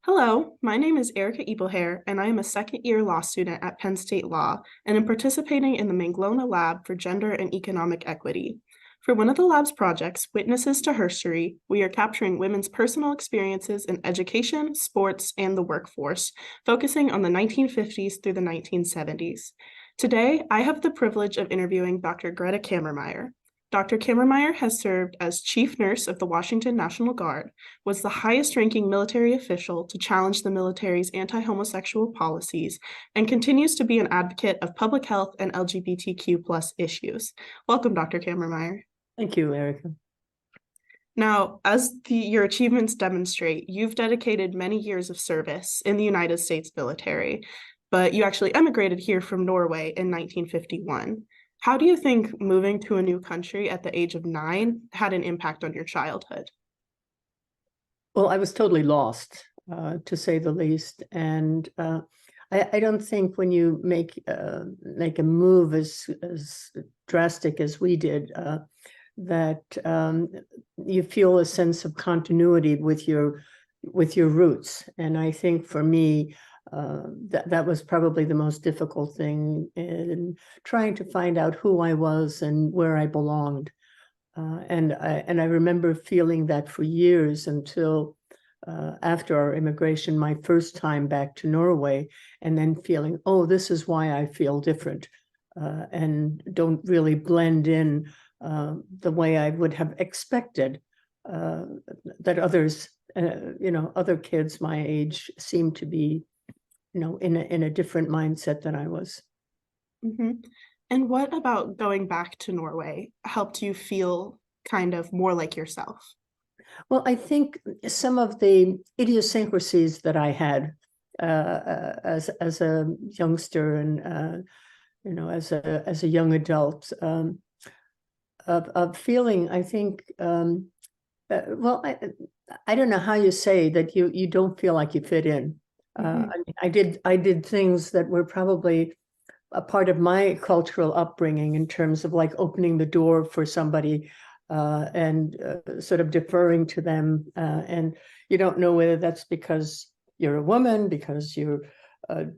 Hello, my name is Erica Ebelhair, and I am a second-year law student at Penn State Law, and am participating in the Manglona Lab for Gender and Economic Equity. For one of the lab's projects, Witnesses to Herstory, we are capturing women's personal experiences in education, sports, and the workforce, focusing on the 1950s through the 1970s. Today, I have the privilege of interviewing Dr. Grethe Cammermeyer. Dr. Cammermeyer has served as chief nurse of the Washington National Guard, was the highest-ranking military official to challenge the military's anti-homosexual policies, and continues to be an advocate of public health and LGBTQ+ issues. Welcome, Dr. Cammermeyer. Thank you, Erica. Now, as your achievements demonstrate, you've dedicated many years of service in the United States military, but you actually emigrated here from Norway in 1951. How do you think moving to a new country at the age of 9 had an impact on your childhood? Well, I was totally lost, to say the least. And I don't think when you make a move as drastic as we did, that you feel a sense of continuity with your roots. And I think for me, that was probably the most difficult thing in trying to find out who I was and where I belonged. And I remember feeling that for years until after our immigration, my first time back to Norway, and then feeling, oh, this is why I feel different and don't really blend in the way I would have expected that others, other kids my age seem to be, in a different mindset than I was. Mm-hmm. And what about going back to Norway helped you feel kind of more like yourself? Well, I think some of the idiosyncrasies that I had as a youngster and as a young adult of feeling, I think, well, I don't know how you say that you don't feel like you fit in. Mm-hmm. I did things that were probably a part of my cultural upbringing in terms of like opening the door for somebody and sort of deferring to them. And you don't know whether that's because you're a woman, because you're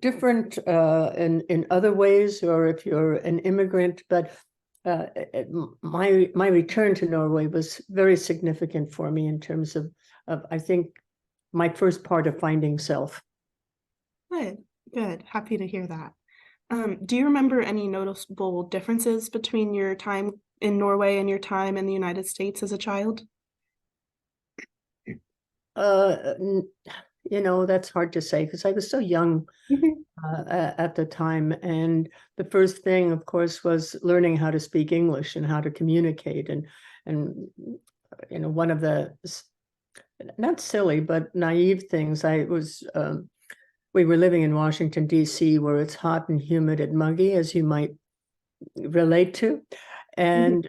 different in other ways, or if you're an immigrant. But my return to Norway was very significant for me in terms of I think my first part of finding self. Good. Happy to hear that. Do you remember any noticeable differences between your time in Norway and your time in the United States as a child? That's hard to say because I was so young at the time. And the first thing, of course, was learning how to speak English and how to communicate. And one of the not silly, but naive things, we were living in Washington, D.C., where it's hot and humid and muggy, as you might relate to. And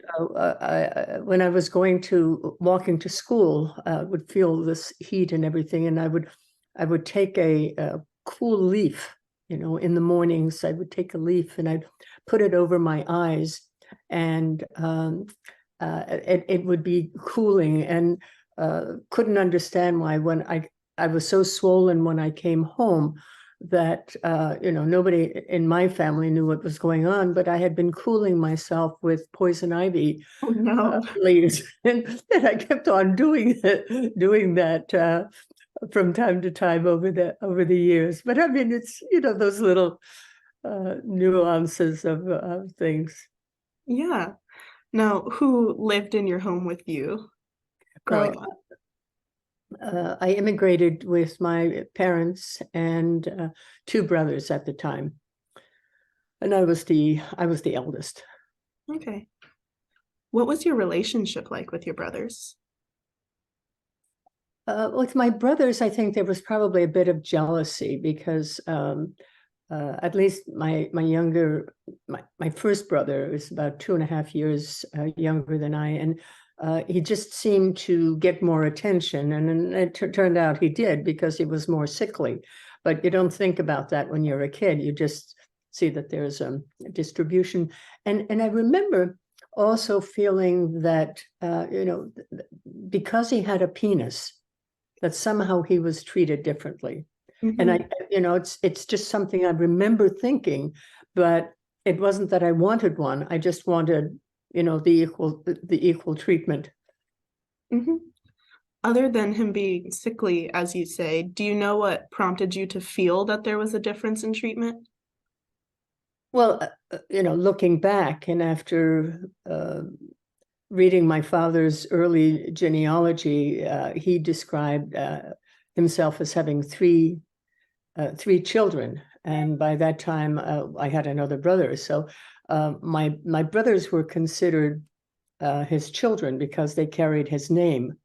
when I was walking to school, I would feel this heat and everything. And I would take a cool leaf, in the mornings. I would take a leaf and I'd put it over my eyes, and it would be cooling, and couldn't understand why when I was so swollen when I came home that, nobody in my family knew what was going on, but I had been cooling myself with poison ivy leaves. And I kept on doing that from time to time over the years. But I mean, it's, those little nuances of things. Yeah. Now, who lived in your home with you growing up? I immigrated with my parents and 2 brothers at the time, and I was the eldest. Okay. What was your relationship like with your brothers? With my brothers, I think there was probably a bit of jealousy because at least my first brother is about 2.5 years younger than I, and he just seemed to get more attention, and it turned out he did because he was more sickly. But you don't think about that when you're a kid. You just see that there's a distribution. And I remember also feeling that, because he had a penis, that somehow he was treated differently. And Mhm. it's just something I remember thinking, but it wasn't that I wanted one. I just wanted, the equal treatment. Mhm. Other than him being sickly, as you say, do you know what prompted you to feel that there was a difference in treatment? Well, looking back and after reading my father's early genealogy, he described himself as having three children, and by that time I had another brother. So my brothers were considered his children because they carried his name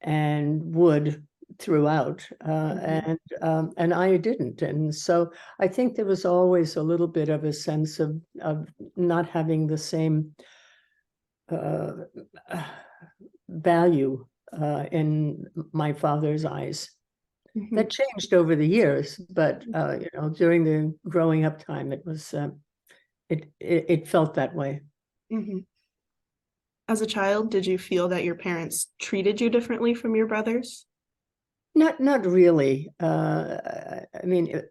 and would throughout, Mhm. and I didn't. And so I think there was always a little bit of a sense of not having the same uh, value in my father's eyes. That Mhm. changed over the years, but during the growing up time, it felt that way. Mhm. As a child, did you feel that your parents treated you differently from your brothers? Not really. I mean,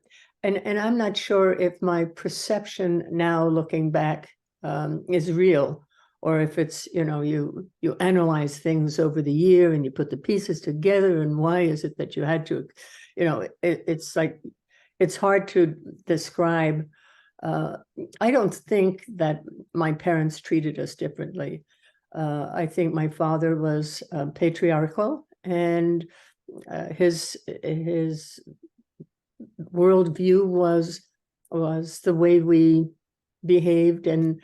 and I'm not sure if my perception now, looking back, is real, or if it's you analyze things over the year and you put the pieces together, and why is it that you had to, it's like it's hard to describe. Uh, I don't think that my parents treated us differently. I think my father was patriarchal, and his worldview was the way we behaved. And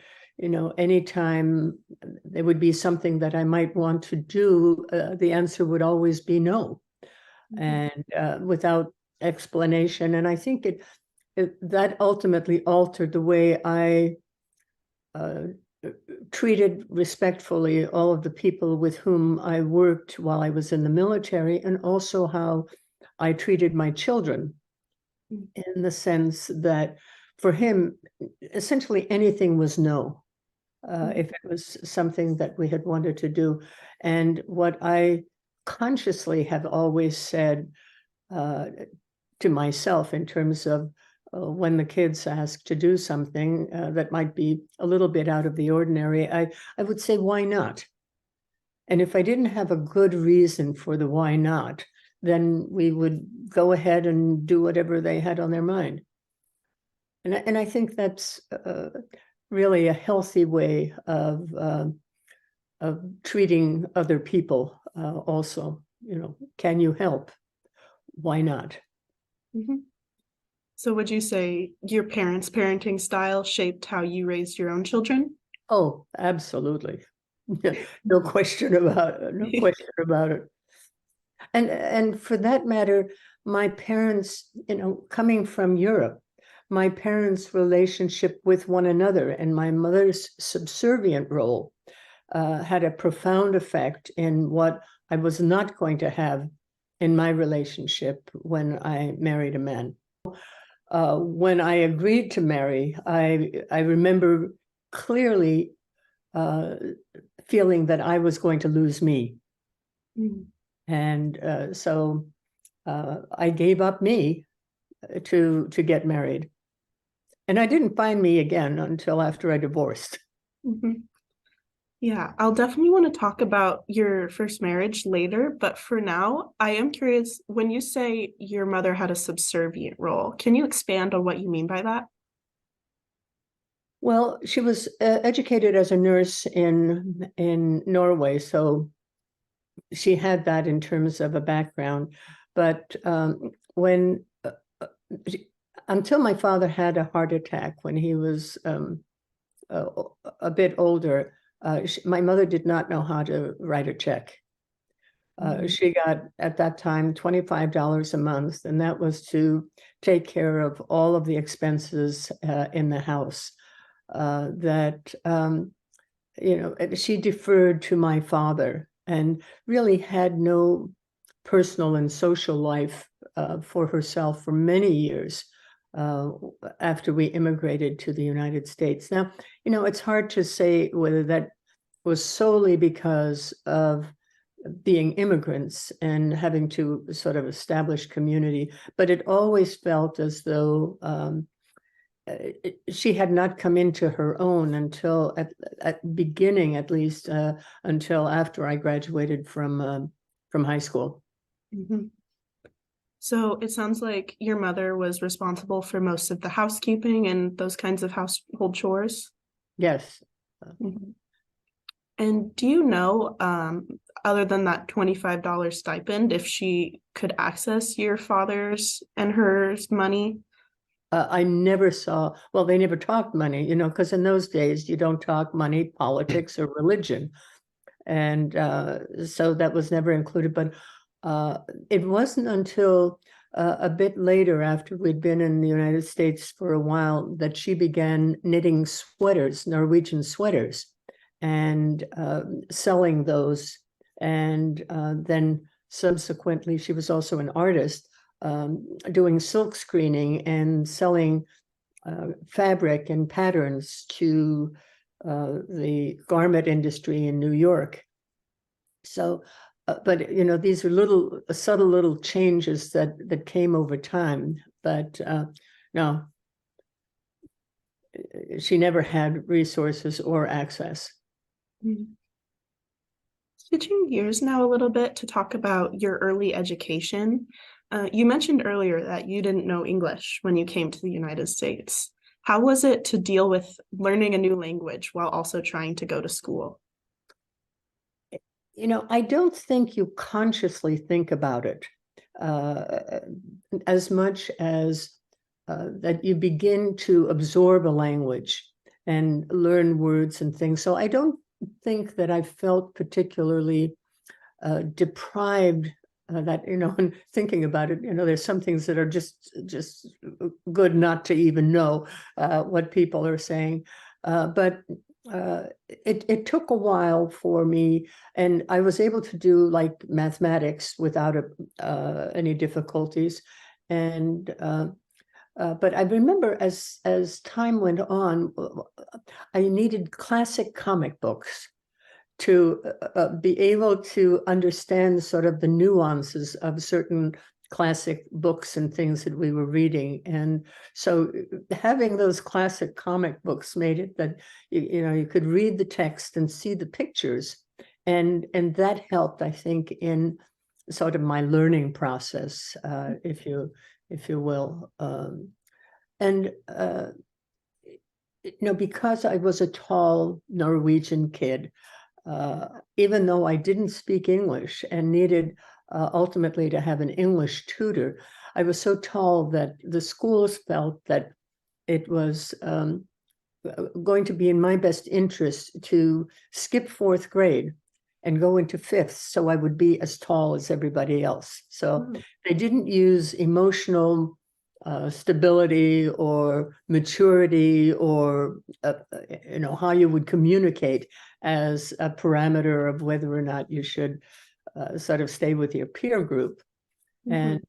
anytime there would be something that I might want to do, the answer would always be no, Mhm. and without explanation. And I think that ultimately altered the way I uh, treated respectfully all of the people with whom I worked while I was in the military, and also how I treated my children, in the sense that for him, essentially anything was no, Mhm. if it was something that we had wanted to do. And what I consciously have always said uh, to myself in terms of when the kids ask to do something that might be a little bit out of the ordinary, I would say, why not? And if I didn't have a good reason for the why not, then we would go ahead and do whatever they had on their mind. And I think that's really a healthy way of treating other people also. Can you help? Why not? Mhm. So would you say your parents' parenting style shaped how you raised your own children? Oh, absolutely. No question about it. No question about it. And for that matter, my parents, coming from Europe, my parents' relationship with one another and my mother's subservient role had a profound effect in what I was not going to have in my relationship when I married a man. When I agreed to marry, I remember clearly uh, feeling that I was going to lose me. Mhm. And so I gave up me to get married. And I didn't find me again until after I divorced. Mhm. Yeah, I'll definitely want to talk about your first marriage later, but for now, I am curious, when you say your mother had a subservient role, can you expand on what you mean by that? Well, she was educated as a nurse in Norway, so she had that in terms of a background. But when uh, until my father had a heart attack when he was a, a bit older, my mother did not know how to write a check. Mhm. She got at that time $25 a month, and that was to take care of all of the expenses in the house. That she deferred to my father and really had no personal and social life for herself for many years uh, after we immigrated to the United States. Now, it's hard to say whether that was solely because of being immigrants and having to sort of establish community, but it always felt as though she had not come into her own until at beginning, at least until after I graduated from high school. Mhm. So it sounds like your mother was responsible for most of the housekeeping and those kinds of household chores. Yes. Mhm. And do you know, other than that $25 stipend, if she could access your father's and hers money? I never saw, well, they never talked money, because in those days you don't talk money, politics, or religion. And so that was never included. But it wasn't until a bit later, after we'd been in the United States for a while, that she began knitting sweaters, Norwegian sweaters, and selling those. And then subsequently, she was also an artist, doing silk screening and selling fabric and patterns to the garment industry in New York. So, but these are little subtle little changes that came over time. But no, she never had resources or access. Mhm. Switching gears now a little bit to talk about your early education. You mentioned earlier that you didn't know English when you came to the United States. How was it to deal with learning a new language while also trying to go to school? I don't think you consciously think about it uh, as much as that you begin to absorb a language and learn words and things. So I don't think that I felt particularly deprived that, and thinking about it, there's some things that are just good not to even know what people are saying. But it took a while for me, and I was able to do like mathematics without any difficulties. And but I remember as time went on, I needed classic comic books to be able to understand sort of the nuances of certain classic books and things that we were reading. And so having those classic comic books made it that you could read the text and see the pictures, and that helped, I think, in sort of my learning process, if you will. And because I was a tall Norwegian kid, even though I didn't speak English and needed ultimately to have an English tutor, I was so tall that the schools felt that it was going to be in my best interest to skip fourth grade and go into fifth, so I would be as tall as everybody else. So they didn't use emotional stability or maturity or how you would communicate as a parameter of whether or not you should sort of stay with your peer group. And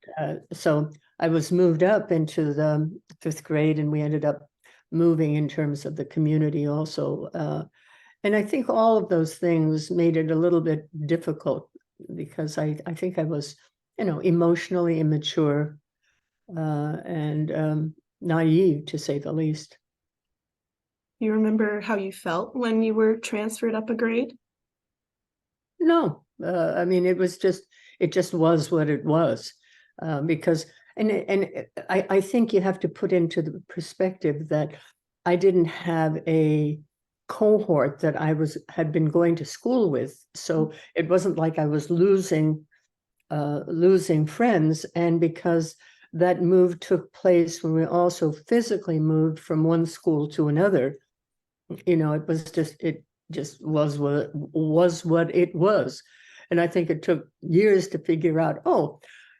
so I was moved up into the fifth grade, and we ended up moving in terms of the community also. And I think all of those things made it a little bit difficult because I think I was, emotionally immature and naive, to say the least. You remember how you felt when you were transferred up a grade? No, I mean, it just was what it was, because, and I think you have to put into the perspective that I didn't have a cohort that had been going to school with, so it wasn't like I was losing friends. And because that move took place when we also physically moved from one school to another, it just was what it was. And I think it took years to figure out,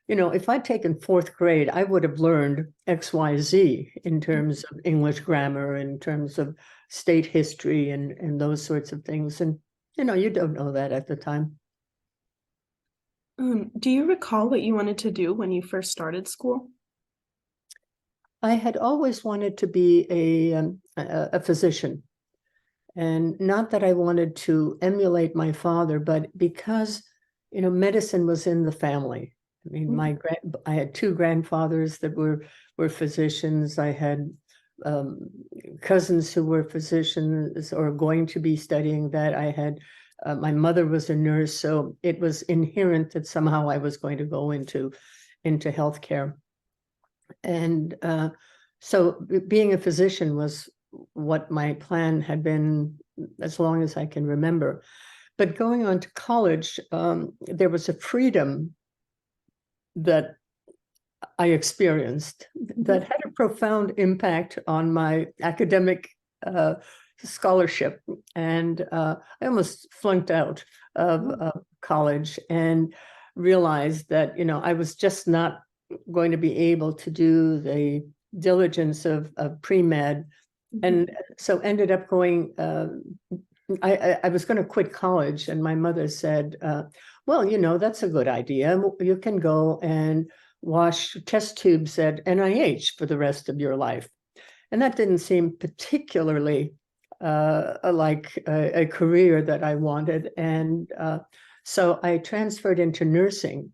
if I'd taken fourth grade, I would have learned XYZ in terms of English grammar, in terms of state history and those sorts of things. And, you don't know that at the time. Do you recall what you wanted to do when you first started school? I had always wanted to be a physician. And not that I wanted to emulate my father, but because medicine was in the family. I mean, I had two grandfathers that were physicians. I had cousins who were physicians or going to be studying that. I had my mother was a nurse, so it was inherent that somehow I was going to go into healthcare. And so being a physician was what my plan had been as long as I can remember. But going on to college, there was a freedom that I experienced that had a profound impact on my academic scholarship. And I almost flunked out of college and realized that, I was just not going to be able to do the diligence of pre-med. And so ended up going, I was going to quit college, and my mother said, well, that's a good idea. You can go and wash test tubes at NIH for the rest of your life. And that didn't seem particularly like a career that I wanted. And so I transferred into nursing,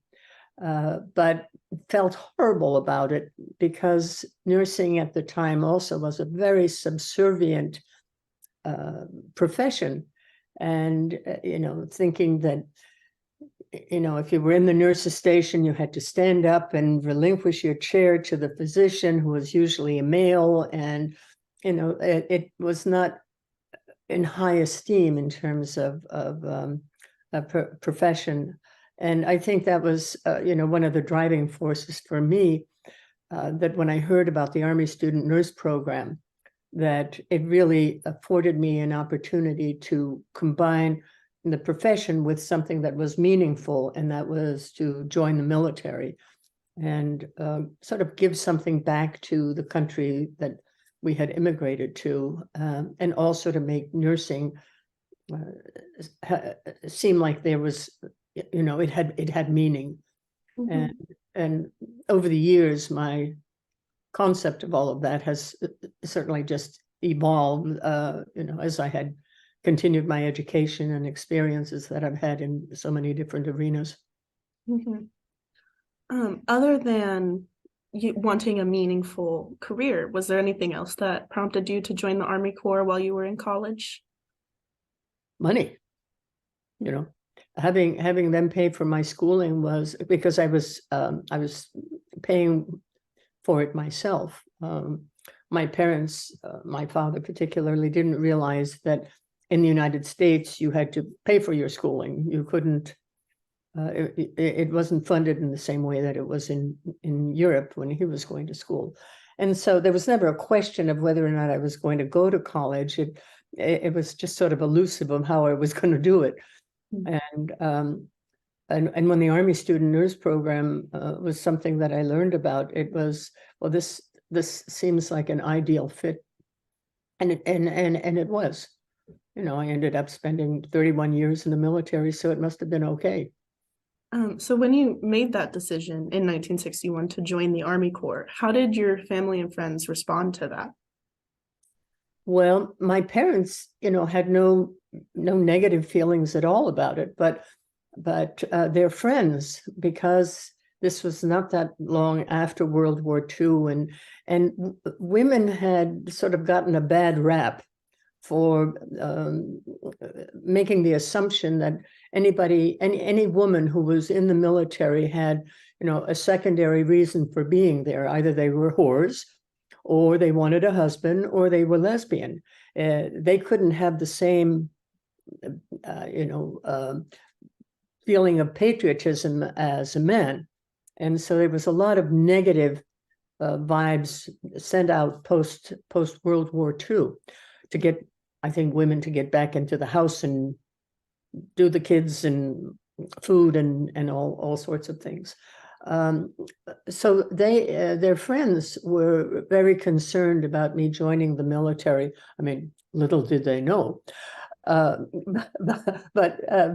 but felt horrible about it because nursing at the time also was a very subservient profession. And, thinking that, if you were in the nurse's station, you had to stand up and relinquish your chair to the physician, who was usually a male. And, it was not in high esteem in terms of a profession. And I think that was, one of the driving forces for me, that when I heard about the Army Student Nurse Program, that it really afforded me an opportunity to combine the profession with something that was meaningful, and that was to join the military and sort of give something back to the country that we had immigrated to, and also to make nursing seem like there was, it had meaning. And over the years, my concept of all of that has certainly just evolved, as I had continued my education and experiences that I've had in so many different arenas. Other than you wanting a meaningful career, was there anything else that prompted you to join the Army Corps while you were in college? Money. Having them pay for my schooling was because I was paying for it myself. My parents, my father particularly, didn't realize that in the United States you had to pay for your schooling. You couldn't. It wasn't funded in the same way that it was in Europe when he was going to school, and so there was never a question of whether or not I was going to go to college. It was just sort of elusive of how I was going to do it. And when the Army Student Nurse Program was something that I learned about, it was, well, this seems like an ideal fit, and it was. I ended up spending 31 years in the military, so it must have been okay. So when you made that decision in 1961 to join the Army Corps, how did your family and friends respond to that? Well, my parents, had no negative feelings at all about it, but their friends, because this was not that long after World War II, and women had sort of gotten a bad rap for making the assumption that any woman who was in the military had, a secondary reason for being there. Either they were whores, or they wanted a husband, or they were lesbian. They couldn't have the same, feeling of patriotism as a man. And so there was a lot of negative vibes sent out post World War II to get, I think, women to get back into the house and do the kids and food and all sorts of things. So their friends were very concerned about me joining the military. I mean, little did they know. But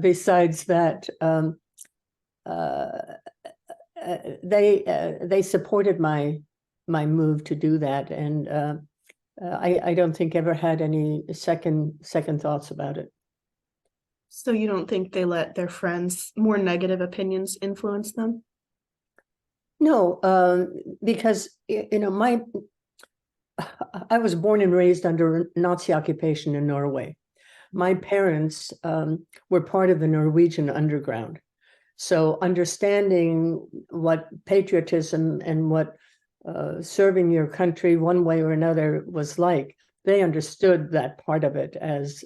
besides that, they supported my move to do that, and I don't think ever had any second thoughts about it. So you don't think they let their friends' more negative opinions influence them? No, because I was born and raised under Nazi occupation in Norway. My parents were part of the Norwegian underground. So understanding what patriotism and what serving your country one way or another was like, they understood that part of it as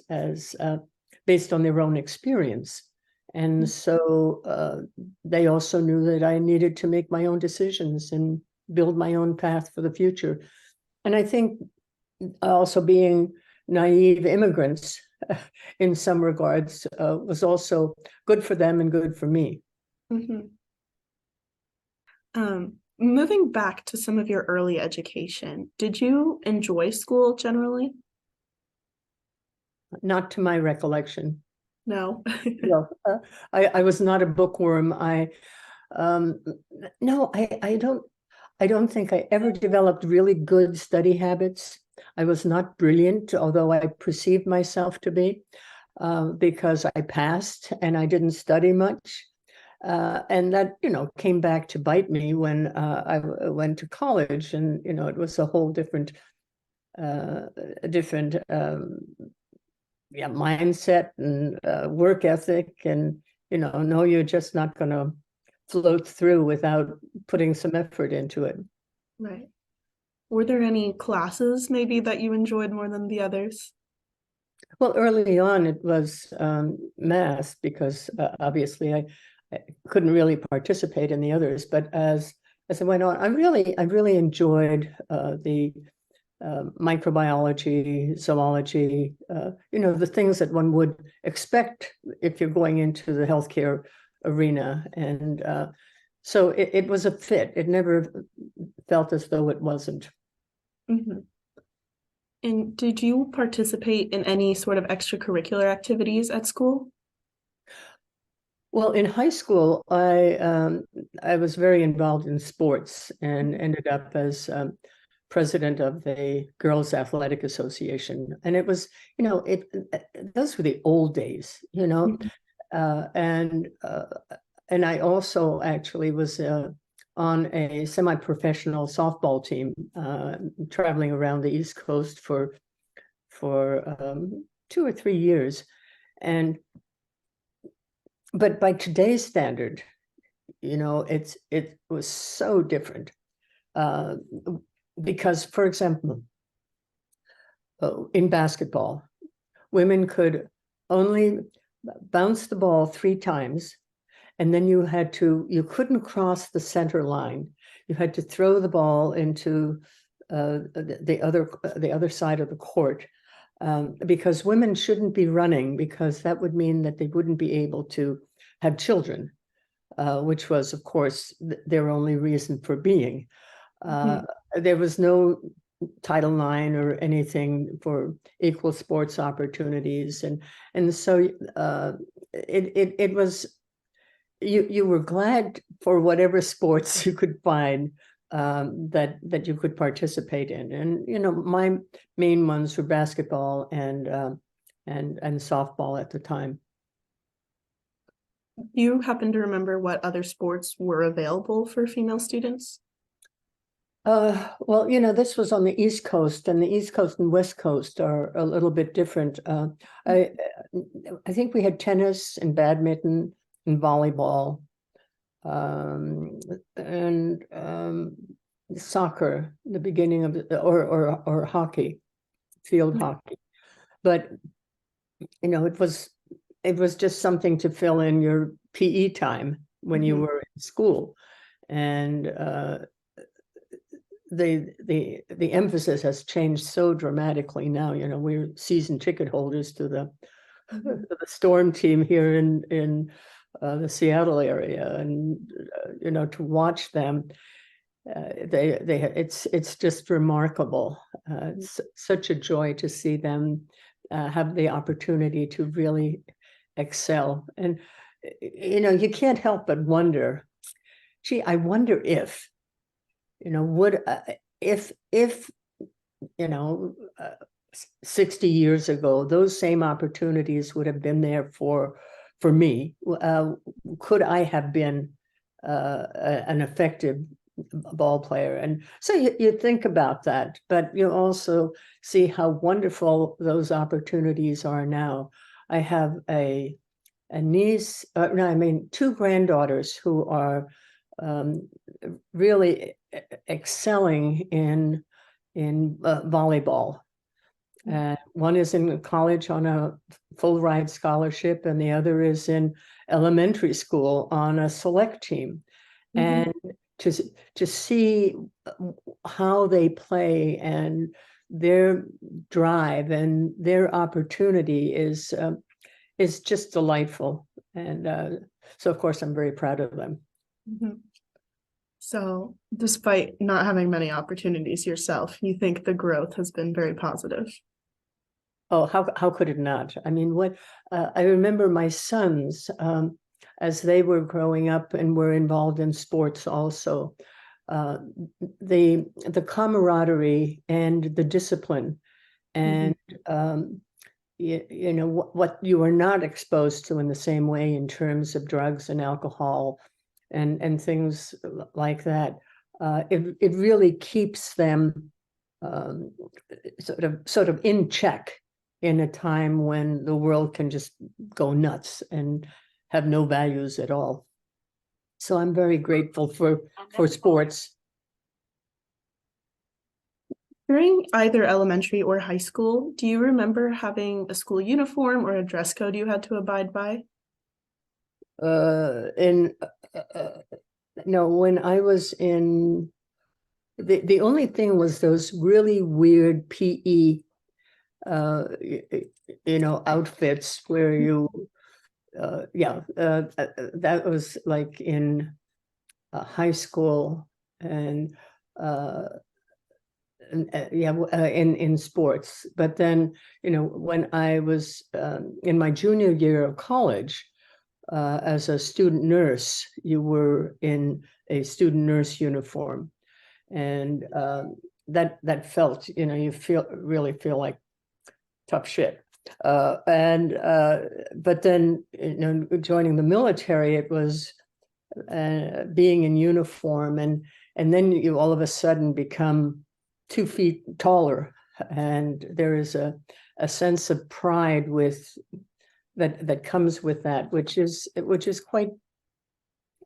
based on their own experience. And so they also knew that I needed to make my own decisions and build my own path for the future. And I think also being naive immigrants in some regards was also good for them and good for me. Mm-hmm. Moving back to some of your early education, did you enjoy school generally? Not to my recollection. No. No, I was not a bookworm. Um, no, I don't think I ever developed really good study habits. I was not brilliant, although I perceived myself to be, because I passed and I didn't study much. And that, came back to bite me when I went to college, and, it was a whole different mindset and work ethic. And, no, you're just not going to float through without putting some effort into it. Right. Were there any classes maybe that you enjoyed more than the others? Well, early on, it was math because obviously I couldn't really participate in the others. But as I went on, I really enjoyed the microbiology, zoology, the things that one would expect if you're going into the healthcare arena. And so it was a fit. It never felt as though it wasn't. Mm-hmm. And did you participate in any sort of extracurricular activities at school? Well, in high school, I was very involved in sports and ended up as president of the Girls Athletic Association. And it was, those were the old days, Mhm. and I also actually was on a semi-professional softball team, traveling around the East Coast for 2 or 3 years. But by today's standard, it was so different. Because, for example, in basketball, women could only bounce the ball 3 times, and then you couldn't cross the center line. You had to throw the ball into the other side of the court, because women shouldn't be running, because that would mean that they wouldn't be able to have children, which was, of course, their only reason for being. There was no Title IX or anything for equal sports opportunities, and so it was, you were glad for whatever sports you could find that you could participate in. And my main ones were basketball and softball at the time. Do you happen to remember what other sports were available for female students? Well, this was on the East Coast, and the East Coast and West Coast are a little bit different. I think we had tennis and badminton and volleyball, and soccer, the beginning of or hockey, field hockey. But it was just something to fill in your PE time when you were in school, and the emphasis has changed so dramatically now. We're season ticket holders to the Storm team here in the Seattle area, and to watch them, it's just remarkable. It's such a joy to see them have the opportunity to really excel. And you can't help but wonder, gee, I wonder if would if 60 years ago, those same opportunities would have been there for me. Could I have been an effective ball player? And so you think about that, but you also see how wonderful those opportunities are now. I have a niece, no, I mean, two granddaughters who are really excelling in volleyball. One is in college on a full ride scholarship, and the other is in elementary school on a select team. Mhm. And to see how they play and their drive and their opportunity is just delightful. And so, of course, I'm very proud of them. Mhm. So, despite not having many opportunities yourself, you think the growth has been very positive. Oh, how could it not? I mean, what I remember my sons, as they were growing up and were involved in sports also, uh, the camaraderie and the discipline and you know what you are not exposed to in the same way in terms of drugs and alcohol and things like that. It really keeps them um, sort of in check in a time when the world can just go nuts and have no values at all. So I'm very grateful for sports. During either elementary or high school, do you remember having a school uniform or a dress code you had to abide by? In no, when I was in the only thing was those really weird PE outfits where you that was like in high school and in sports. But then when I was in my junior year of college as a student nurse, you were in a student nurse uniform, and that felt, you really feel like tough shit. But then joining the military, it was being in uniform, and then you all of a sudden become 2 feet taller, and there is a sense of pride with that comes with that, which is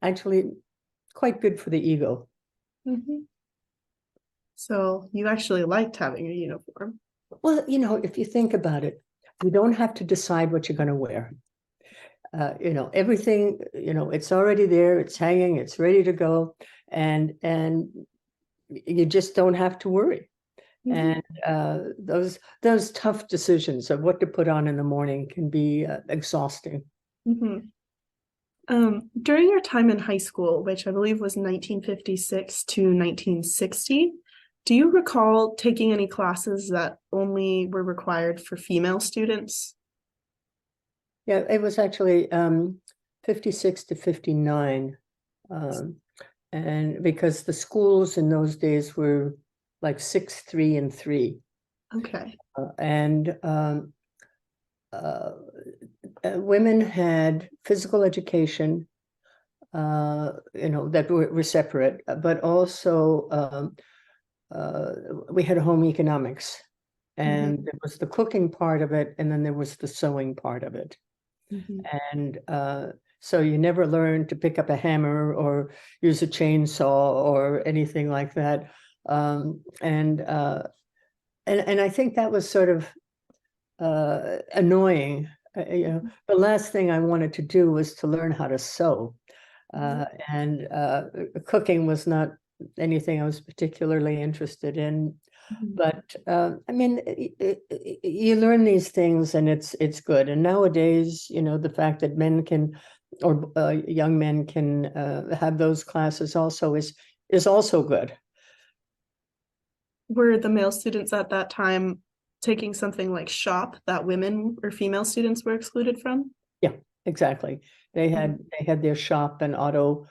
actually quite good for the ego. So you actually liked having a uniform. Well, if you think about it, you don't have to decide what you're going to wear. Everything, it's already there, it's hanging, it's ready to go, and you just don't have to worry. And those tough decisions of what to put on in the morning can be exhausting. During your time in high school, which I believe was 1956 to 1960, do you recall taking any classes that only were required for female students? Yeah, it was actually 56 to 59. And because the schools in those days were like 6, 3, and 3. Okay. Women had physical education, that were separate, but also we had home economics, and there was the cooking part of it, and then there was the sewing part of it. And so you never learned to pick up a hammer or use a chainsaw or anything like that. And I think that was sort of annoying. The last thing I wanted to do was to learn how to sew. And cooking was not anything I was particularly interested in. But I mean, you learn these things, and it's good. And nowadays, the fact that men can, or young men can have those classes also is also good. Were the male students at that time taking something like shop that women or female students were excluded from? Yeah, exactly. They had their shop and auto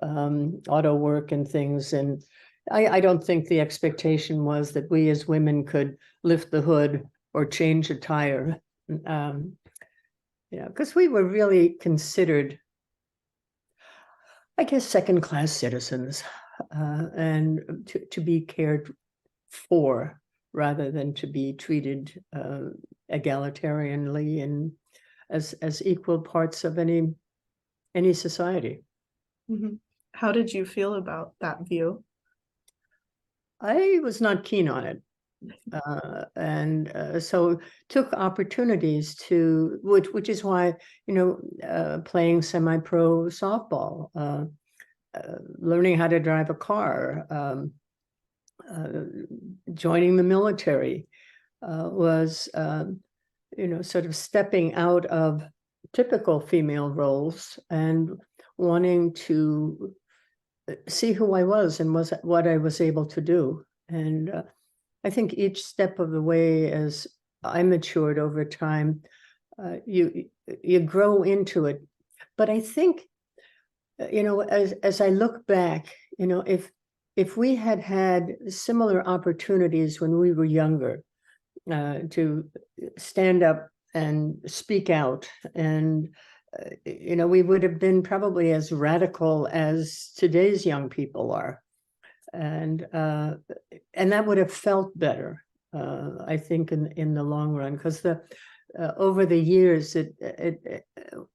work and things, and I don't think the expectation was that we as women could lift the hood or change a tire. Because we were really considered, I guess, second-class citizens, and to be cared for rather than to be treated egalitarianly and as equal parts of any society. Mhm. How did you feel about that view? I was not keen on it. And so took opportunities to, which is why, playing semi-pro softball, learning how to drive a car, joining the military was, sort of stepping out of typical female roles and wanting to see who I was and what I was able to do. And I think each step of the way, as I matured over time, you grow into it. But I think, as I look back, if we had had similar opportunities when we were younger, to stand up and speak out, and we would have been probably as radical as today's young people are, and that would have felt better, I think, in the long run, because over the years,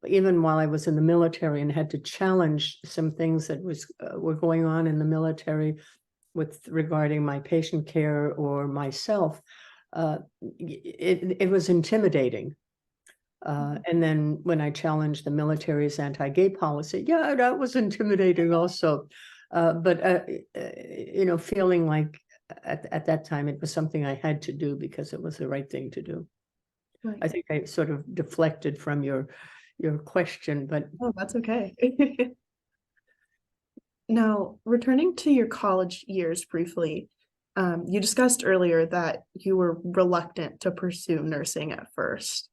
even while I was in the military and had to challenge some things that were going on in the military regarding my patient care or myself, it was intimidating. And then when I challenged the military's anti-gay policy, that was intimidating also. But feeling like at that time it was something I had to do because it was the right thing to do. Right. I think I sort of deflected from your question, but Oh, that's okay. Now, returning to your college years briefly, you discussed earlier that you were reluctant to pursue nursing at first.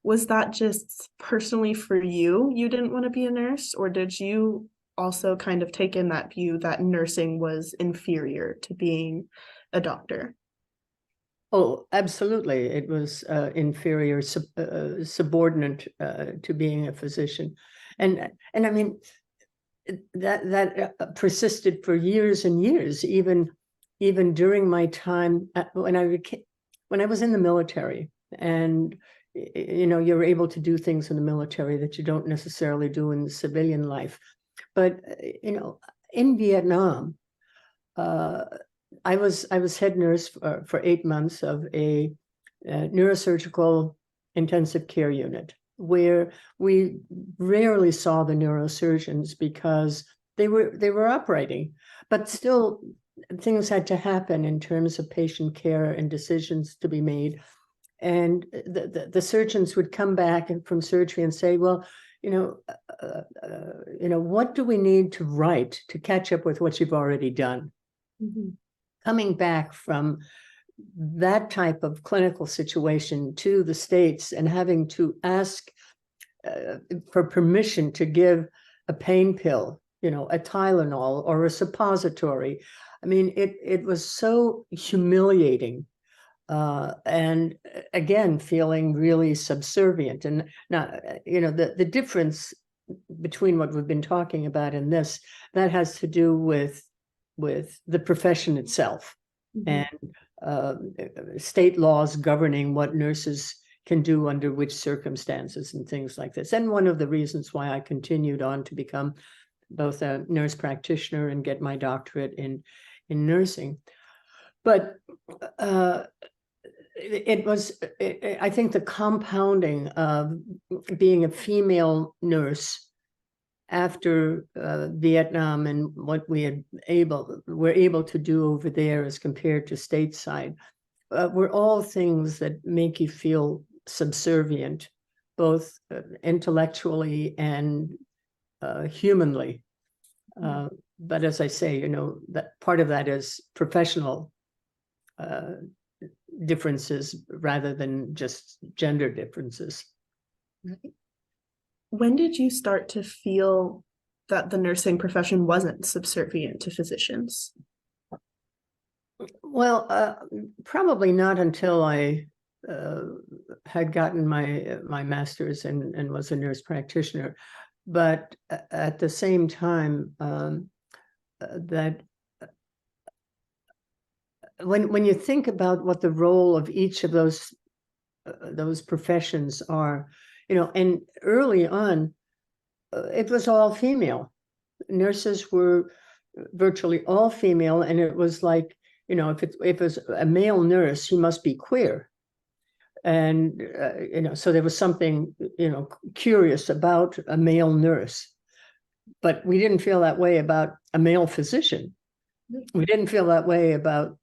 Was that just personally for you? You didn't want to be a nurse, or did you also kind of take in that view that nursing was inferior to being a doctor? Oh, absolutely. It was inferior, subordinate to being a physician. And I mean, that persisted for years and years, even during my time when I was in the military. And you're able to do things in the military that you don't necessarily do in civilian life. But in Vietnam, I was head nurse for 8 months of a neurosurgical intensive care unit, where we rarely saw the neurosurgeons because they were operating, but still things had to happen in terms of patient care and decisions to be made. And the surgeons would come back from surgery and say, well, what do we need to write to catch up with what you've already done? Mm-hmm. Coming back from that type of clinical situation to the States and having to ask for permission to give a pain pill, a Tylenol or a suppository. I mean, it was so humiliating. And again, feeling really subservient. And now, the difference between what we've been talking about and this, that has to do with the profession itself. Mm-hmm. And state laws governing what nurses can do under which circumstances and things like this. And one of the reasons why I continued on to become both a nurse practitioner and get my doctorate in nursing. But it was, I think, the compounding of being a female nurse after Vietnam and what we were able to do over there as compared to stateside, were all things that make you feel subservient, both intellectually and humanly. But as I say, that part of that is professional differences rather than just gender differences. When did you start to feel that the nursing profession wasn't subservient to physicians? Well, probably not until I had gotten my master's and was a nurse practitioner, but at the same time, that when you think about what the role of each of those professions are, and early on, it was all female. Nurses were virtually all female, and it was like, if it was a male nurse, he must be queer. And, so there was something, curious about a male nurse. But we didn't feel that way about a male physician. We didn't feel that way about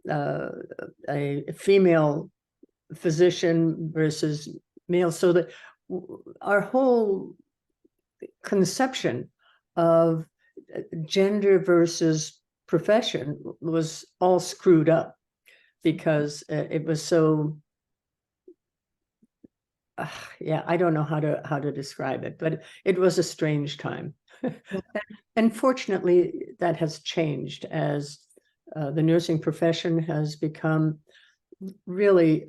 a female physician versus male. So that our whole conception of gender versus profession was all screwed up because it was so yeah, I don't know how to describe it, but it was a strange time. And fortunately, that has changed as the nursing profession has become really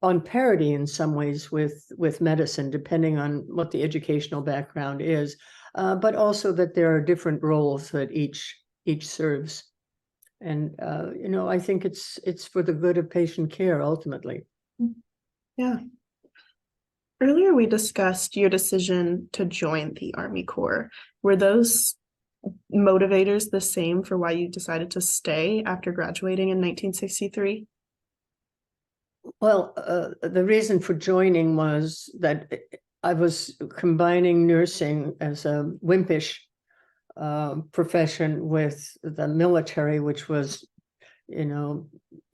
on parity in some ways with medicine, depending on what the educational background is, but also that there are different roles that each serves. And I think it's for the good of patient care ultimately. Yeah. Earlier, we discussed your decision to join the Army Corps. Were those motivators the same for why you decided to stay after graduating in 1963? Well, the reason for joining was that I was combining nursing as a wimpish profession with the military, which was,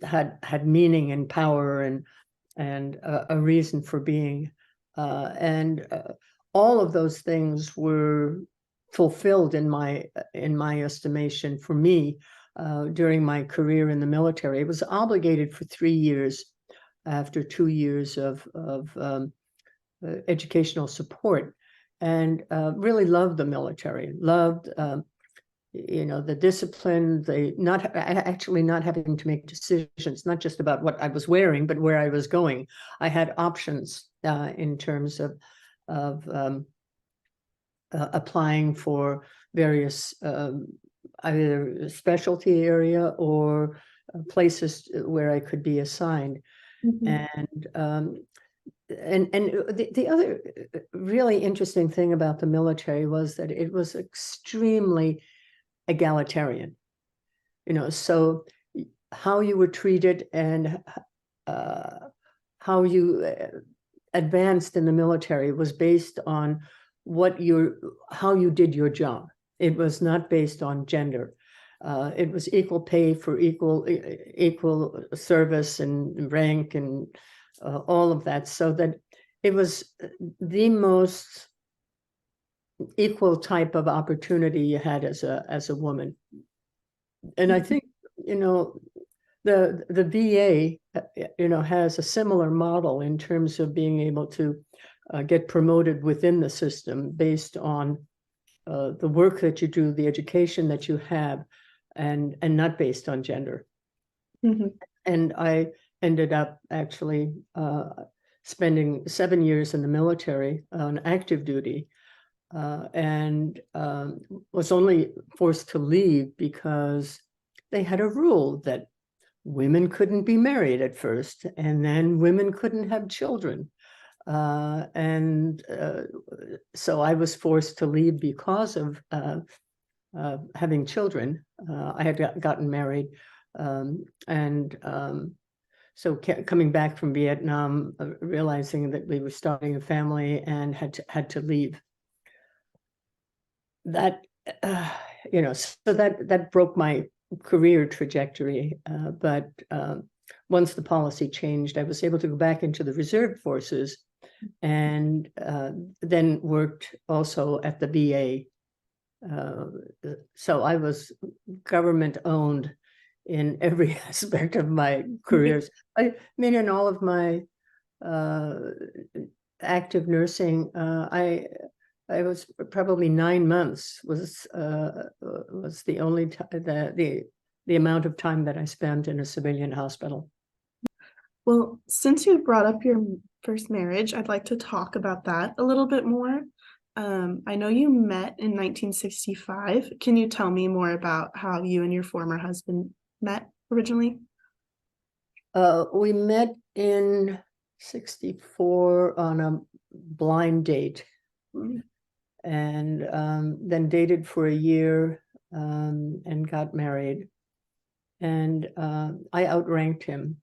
had meaning and power and a reason for being. And all of those things were fulfilled in my estimation for me during my career in the military. I was obligated for 3 years after 2 years of educational support, and really loved the military, loved the discipline, not having to make decisions, not just about what I was wearing, but where I was going. I had options in terms of applying for various either specialty area or places where I could be assigned. Mm-hmm. And the other really interesting thing about the military was that it was extremely egalitarian, so how you were treated and how you advanced in the military was based on how you did your job. It was not based on gender. It was equal pay for equal service and rank and all of that, so that it was the most equal type of opportunity you had as a woman. And I think the VA has a similar model in terms of being able to get promoted within the system based on the work that you do, the education that you have, and not based on gender. Mm-hmm. And I ended up actually spending 7 years in the military on active duty, and was only forced to leave because they had a rule that women couldn't be married at first, and then women couldn't have children. So I was forced to leave because of having children. I had gotten married, so coming back from Vietnam, realizing that we were starting a family and had to leave. That so that broke my career trajectory. But once the policy changed, I was able to go back into the reserve forces, and then worked also at the VA. So I was government owned in every aspect of my careers. I mean, in all of my active nursing, I was probably 9 months was the only the amount of time that I spent in a civilian hospital. Well, since you brought up your first marriage, I'd like to talk about that a little bit more. I know you met in 1965. Can you tell me more about how you and your former husband met originally? We met in 64 on a blind date, Mm. and then dated for a year, and got married. And I outranked him,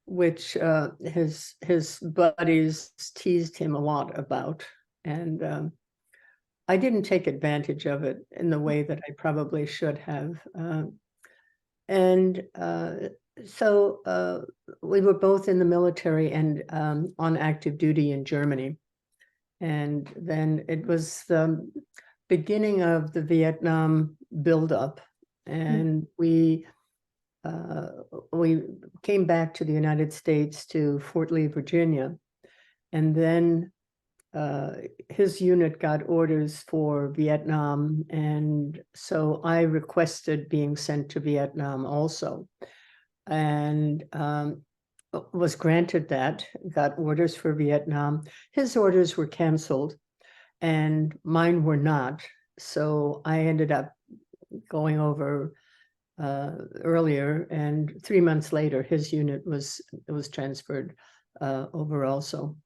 which his buddies teased him a lot about. And I didn't take advantage of it in the way that I probably should have. And so we were both in the military and on active duty in Germany. And then it was the beginning of the Vietnam buildup, and we came back to the United States, to Fort Lee, Virginia, and then his unit got orders for Vietnam, and so I requested being sent to Vietnam also, and was granted that, got orders for Vietnam. His orders were canceled and mine were not, so I ended up going over earlier, and 3 months later his unit was transferred over also.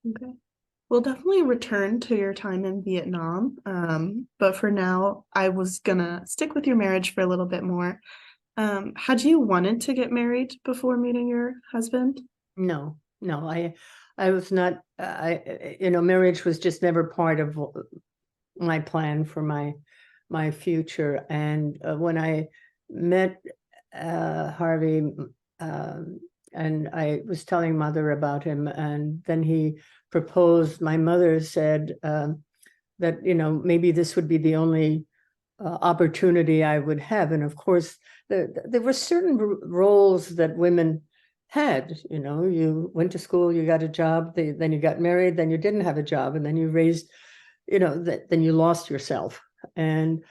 Okay. We'll definitely return to your time in Vietnam. But for now, I was gonna stick with your marriage for a little bit more. Had you wanted to get married before meeting your husband? No, I was not, marriage was just never part of my plan for my future. And when I met Harvey, and I was telling Mother about him, and then he proposed, my mother said that, maybe this would be the only opportunity I would have. And of course, there were certain roles that women had. You went to school, you got a job, then you got married, then you didn't have a job, and then you raised, then you lost yourself. And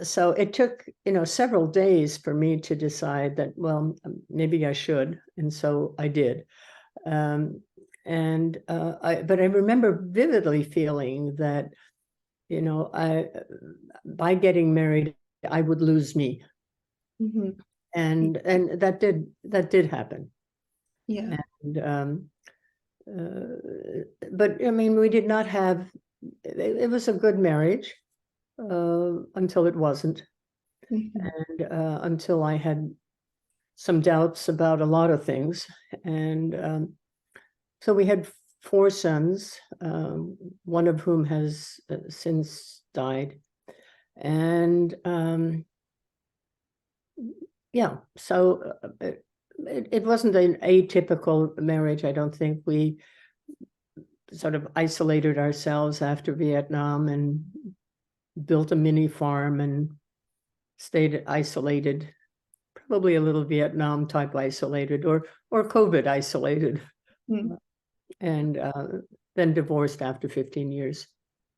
so it took, several days for me to decide that, well, maybe I should. And so I did. But I remember vividly feeling that, by getting married, I would lose me. Mhm. And that did happen. Yeah. And but I mean, we did not have, it was a good marriage until it wasn't. Mhm. And until I had some doubts about a lot of things. And so we had 4 sons, one of whom has since died. And yeah, so it wasn't an atypical marriage. I don't think. We sort of isolated ourselves after Vietnam and built a mini farm and stayed isolated, probably a little Vietnam type isolated, or COVID isolated, Mm. and then divorced after 15 years.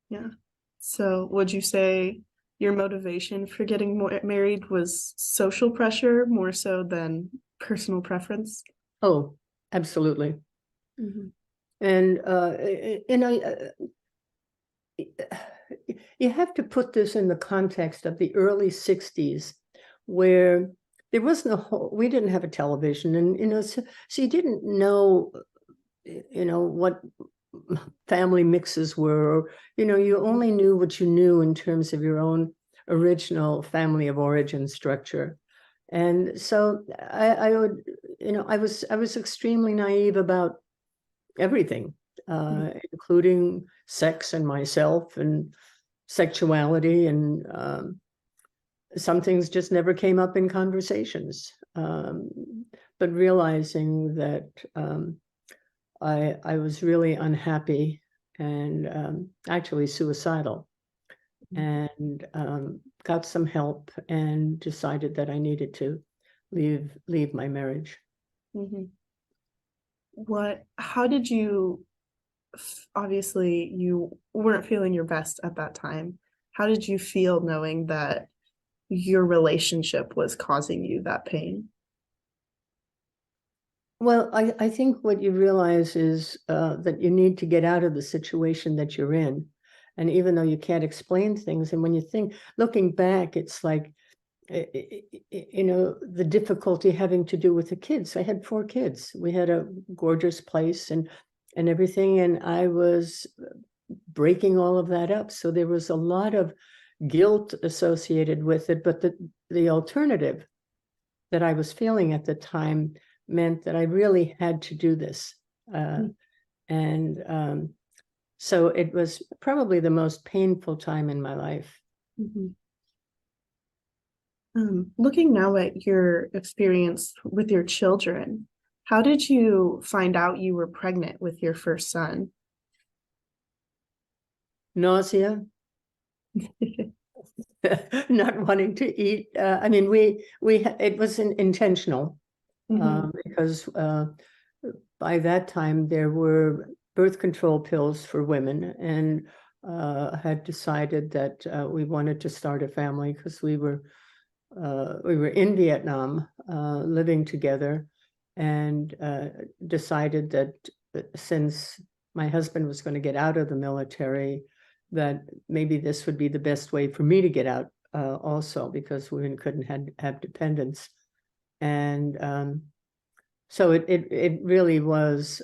Yeah. So would you say your motivation for getting married was social pressure more so than personal preference? Oh, absolutely. Mhm. And you have to put this in the context of the early 60s, where there wasn't we didn't have a television, and so you didn't know what family mixes were, or, you only knew what you knew in terms of your own original family of origin structure. And so I would, I was extremely naive about everything, including sex and myself and sexuality, and some things just never came up in conversations. But realizing that I was really unhappy and actually suicidal, and got some help and decided that I needed to leave my marriage. Mhm. How did you, obviously you weren't feeling your best at that time. How did you feel knowing that your relationship was causing you that pain? Well, I think what you realize is that you need to get out of the situation that you're in. And even though you can't explain things, and when you think, looking back, it's like, the difficulty having to do with the kids. I had 4 kids. We had a gorgeous place and everything, and I was breaking all of that up. So there was a lot of guilt associated with it, but the alternative that I was feeling at the time meant that I really had to do this. And so it was probably the most painful time in my life. Mhm. Looking now at your experience with your children, how did you find out you were pregnant with your first son? Nausea, not wanting to eat. I mean, it was intentional Mhm. because by that time there were birth control pills for women, and had decided that we wanted to start a family because we were in Vietnam, living together, and decided that since my husband was going to get out of the military, that maybe this would be the best way for me to get out also, because women couldn't have dependents. And so it really was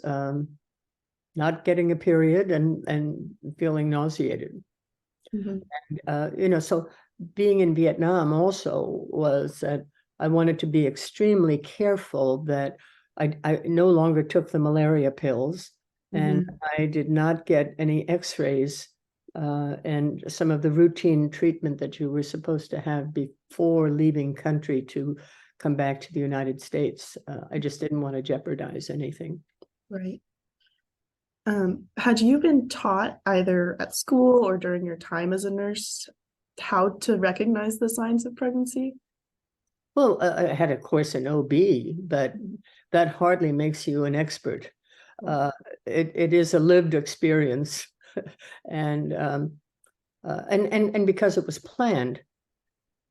not getting a period and feeling nauseated. Mhm. So being in Vietnam also was that I wanted to be extremely careful that I no longer took the malaria pills, and Mhm. I did not get any x-rays and some of the routine treatment that you were supposed to have before leaving country to come back to the United States. I just didn't want to jeopardize anything. Right. Had you been taught either at school or during your time as a nurse how to recognize the signs of pregnancy? Well, I had a course in OB, but that hardly makes you an expert. Uh, it is a lived experience, and because it was planned,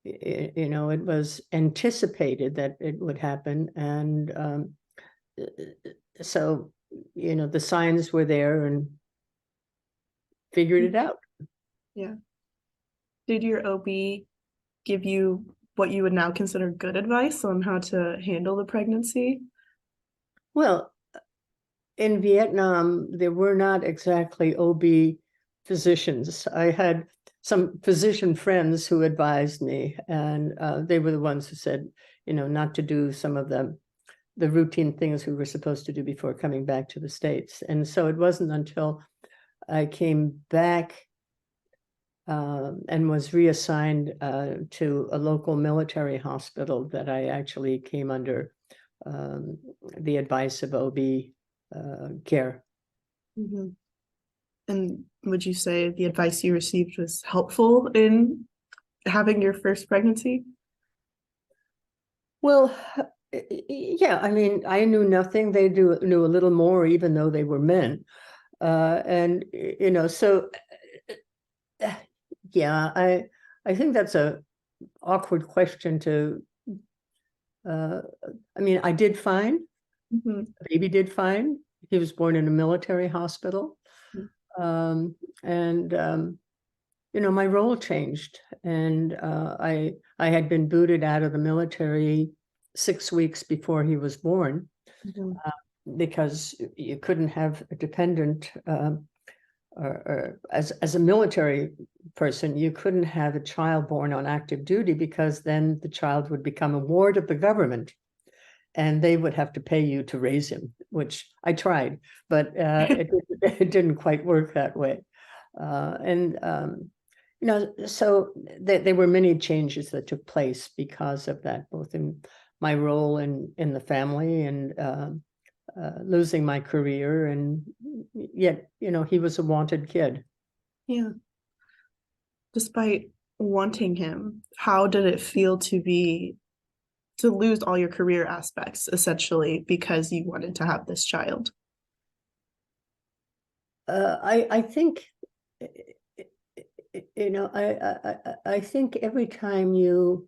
it was anticipated that it would happen, and so the signs were there, and figured it out. Yeah. Did your OB give you what you would now consider good advice on how to handle the pregnancy? Well, in Vietnam, there were not exactly OB physicians. I had some physician friends who advised me, and they were the ones who said, not to do some of the routine things we were supposed to do before coming back to the States. And so it wasn't until I came back and was reassigned to a local military hospital that I actually came under the advice of OB care. Mm-hmm. And would you say the advice you received was helpful in having your first pregnancy? Well, yeah, I mean, I knew nothing. They knew a little more, even though they were men. And, so yeah, I think that's a awkward question to, I mean, I did fine. Mm-hmm. The baby did fine. He was born in a military hospital. Um, and, my role changed, and I had been booted out of the military 6 weeks before he was born, Mm-hmm. because you couldn't have a dependent, or as a military person, you couldn't have a child born on active duty, because then the child would become a ward of the government, and they would have to pay you to raise him, which I tried, but it didn't quite work that way. And so there were many changes that took place because of that, both in my role in the family, and losing my career, and yet he was a wanted kid. Yeah. Despite wanting him, how did it feel to lose all your career aspects essentially because you wanted to have this child? I think I think every time you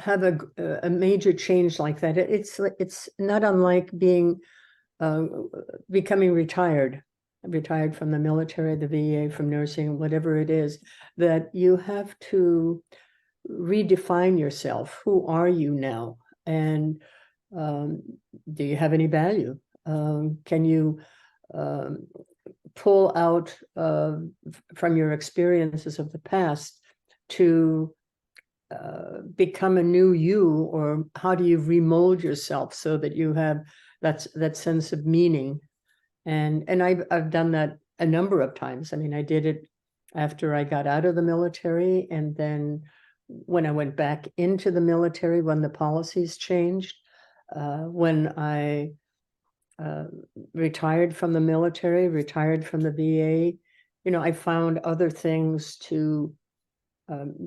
have a major change like that. It's not unlike being becoming retired from the military, the VA, from nursing, whatever it is, that you have to redefine yourself. Who are you now? And do you have any value? Can you pull out from your experiences of the past to become a new you, or how do you remold yourself so that you have that sense of meaning? And I've done that a number of times. I mean, I did it after I got out of the military, and then when I went back into the military, when the policies changed, when I retired from the military, retired from the VA, I found other things to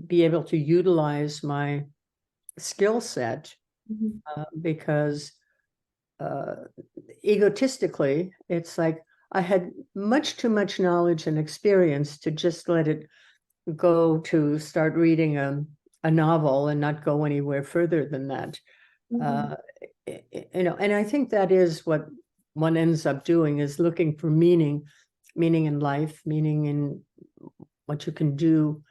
be able to utilize my skill set, because egotistically, it's like I had much too much knowledge and experience to just let it go to start reading a novel and not go anywhere further than that. And I think that is what one ends up doing, is looking for meaning in life, meaning in what you can do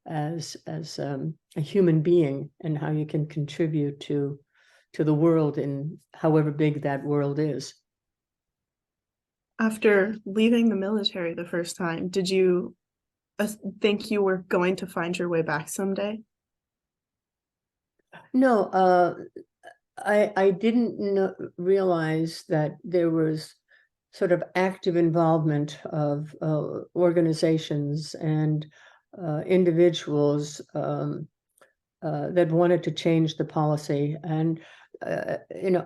as a human being, and how you can contribute to the world, in however big that world is. After leaving the military the first time, did you think you were going to find your way back someday? No, I didn't realize that there was sort of active involvement of organizations and individuals that wanted to change the policy. And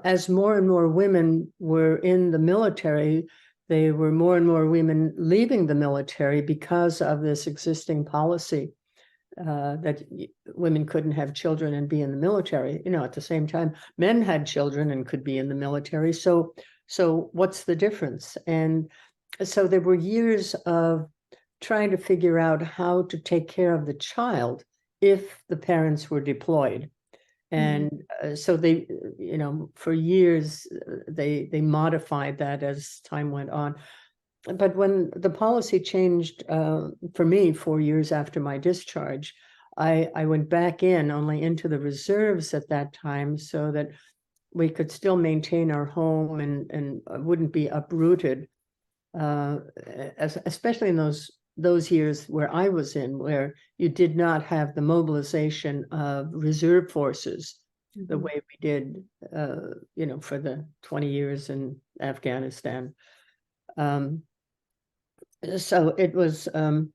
as more and more women were in the military, there were more and more women leaving the military because of this existing policy that women couldn't have children and be in the military. At the same time, men had children and could be in the military. So what's the difference? And so there were years of trying to figure out how to take care of the child if the parents were deployed. And so they, for years, they modified that as time went on. But when the policy changed for me 4 years after my discharge, I went back only into the reserves at that time, so that we could still maintain our home and wouldn't be uprooted, especially in those years where I was in, where you did not have the mobilization of reserve forces the way we did, for the 20 years in Afghanistan. So it was a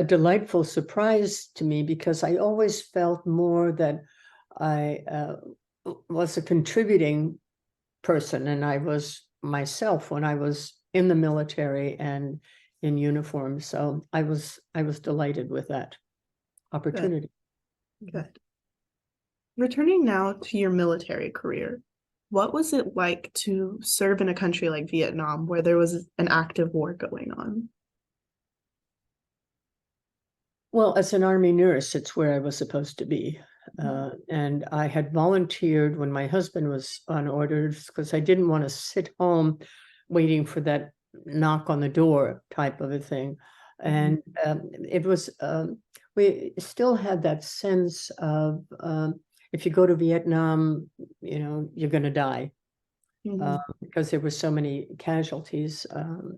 delightful surprise to me, because I always felt more that I was a contributing person, and I was myself when I was in the military and in uniform. So I was delighted with that opportunity. Good. Returning now to your military career, what was it like to serve in a country like Vietnam, where there was an active war going on? Well, as an Army nurse, it's where I was supposed to be. And I had volunteered when my husband was on orders, because I didn't want to sit home waiting for that knock on the door type of a thing. And it was, we still had that sense of, if you go to Vietnam, you're going to die, because there were so many casualties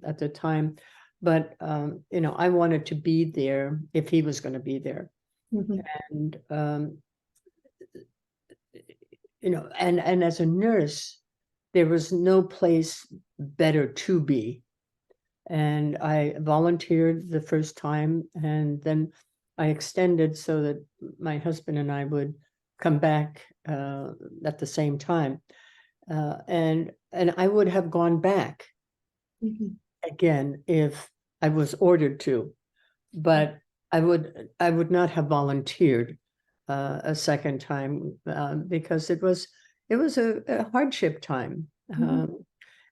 at the time. But, I wanted to be there if he was going to be there. And, and as a nurse, there was no place better to be. And I volunteered the first time, and then I extended so that my husband and I would come back at the same time. And I would have gone back again if I was ordered to, but I would not have volunteered a second time, because it was a hardship time.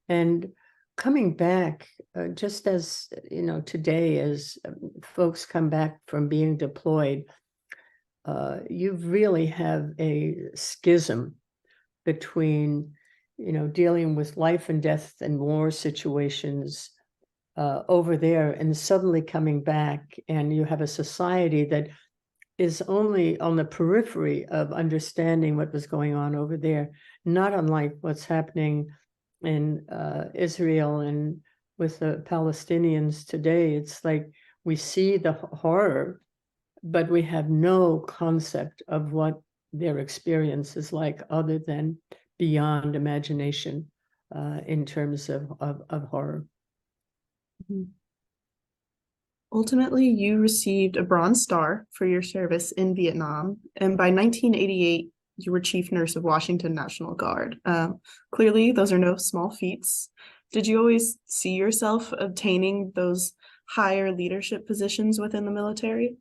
And coming back, just as today, as folks come back from being deployed, you really have a schism between, dealing with life and death and war situations over there, and suddenly coming back, and you have a society that is only on the periphery of understanding what was going on over there, not unlike what's happening in Israel and with the Palestinians today. It's like we see the horror, but we have no concept of what their experience is like, other than beyond imagination in terms of horror. Ultimately, you received a Bronze Star for your service in Vietnam, and by 1988, you were Chief Nurse of Washington National Guard. Clearly, those are no small feats. Did you always see yourself obtaining those higher leadership positions within the military?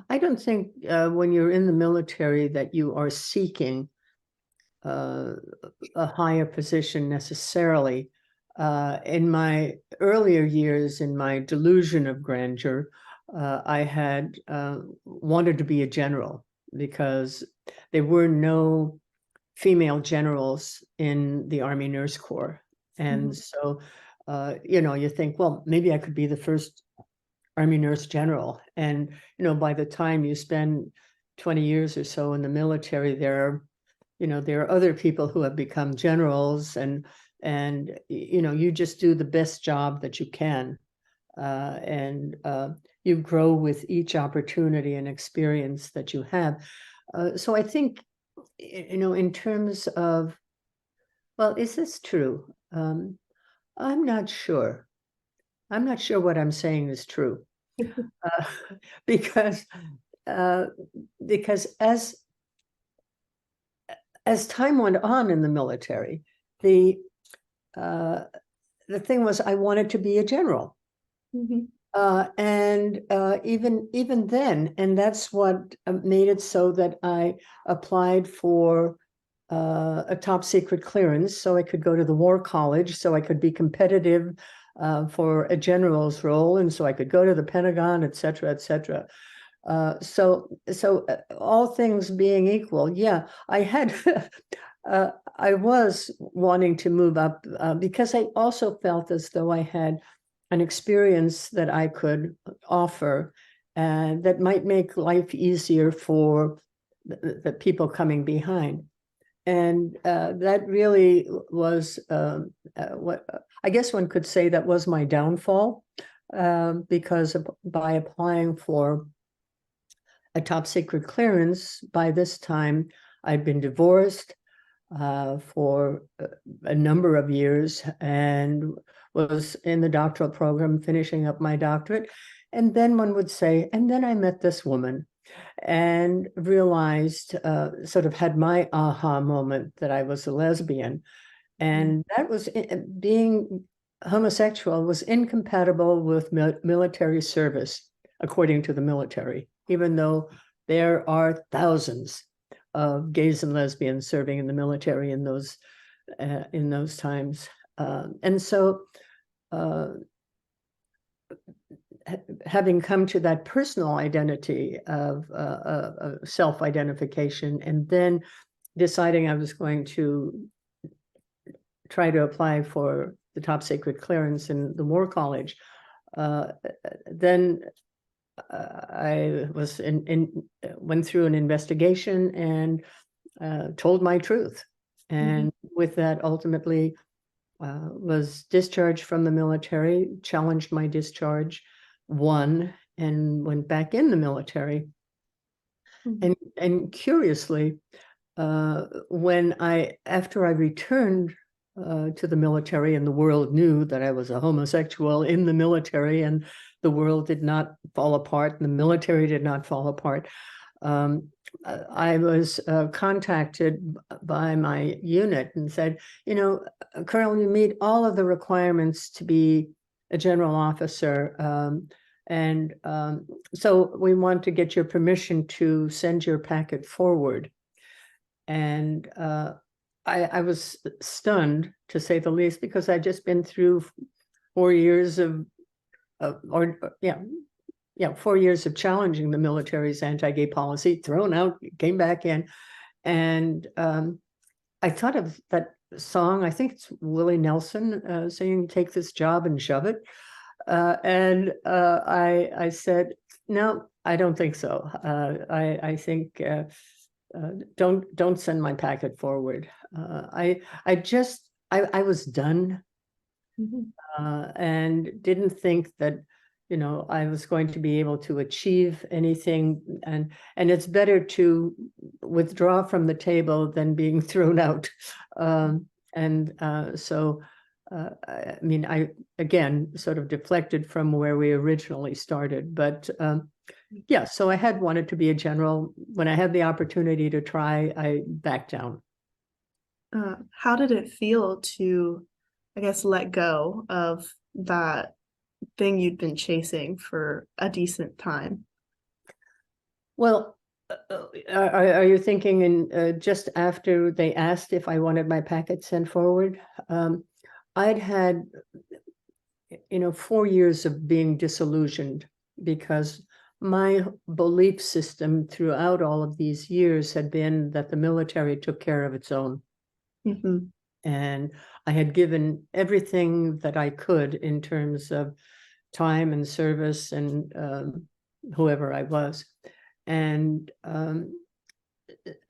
I don't think when you're in the military that you are seeking a higher position necessarily. In my earlier years, in my delusion of grandeur, I had wanted to be a general, because there were no female generals in the Army Nurse Corps. And so, you think, well, maybe I could be the first Army Nurse General. And, by the time you spend 20 years or so in the military, there are other people who have become generals, and you just do the best job that you can, and you grow with each opportunity and experience that you have. So I think, in terms of, well, is this true? I'm not sure. I'm not sure what I'm saying is true, because because as time went on in the military, the thing was, I wanted to be a general. And even then, and that's what made it so that I applied for a top secret clearance, so I could go to the War College, so I could be competitive for a general's role, and so I could go to the Pentagon, et cetera, et cetera. So all things being equal, yeah, I had, I was wanting to move up because I also felt as though I had an experience that I could offer, and that might make life easier for the people coming behind. And that really was what I guess one could say that was my downfall, because by applying for a top secret clearance, by this time I'd been divorced for a number of years, and was in the doctoral program finishing up my doctorate. And then one would say, and then I met this woman and realized, sort of had my aha moment that I was a lesbian. And that was, being homosexual was incompatible with military service, according to the military, even though there are thousands of gays and lesbians serving in the military in those times. And so having come to that personal identity of self-identification, and then deciding I was going to try to apply for the top secret clearance in the War College, then I was went through an investigation and told my truth. And with that, ultimately was discharged from the military, challenged my discharge, won, and went back in the military. And curiously, after I returned to the military, and the world knew that I was a homosexual in the military, and the world did not fall apart, and the military did not fall apart, I was contacted by my unit and said, Colonel, you meet all of the requirements to be a general officer. So we want to get your permission to send your packet forward. And I was stunned, to say the least, because I'd just been through 4 years of 4 years of challenging the military's anti-gay policy, thrown out, came back in. And I thought of that song, I think it's Willie Nelson saying, "Take this job and shove it." I said, no, I don't think so. I think don't send my packet forward. I was done and didn't think that I was going to be able to achieve anything, and it's better to withdraw from the table than being thrown out. So I mean, I again sort of deflected from where we originally started, but yeah, so I had wanted to be a general. When I had the opportunity to try, I backed down. How did it feel to, I guess, let go of that thing you'd been chasing for a decent time? Well, are you thinking in just after they asked if I wanted my packet sent forward? I'd had 4 years of being disillusioned, because my belief system throughout all of these years had been that the military took care of its own. And I had given everything that I could in terms of time and service and whoever I was. And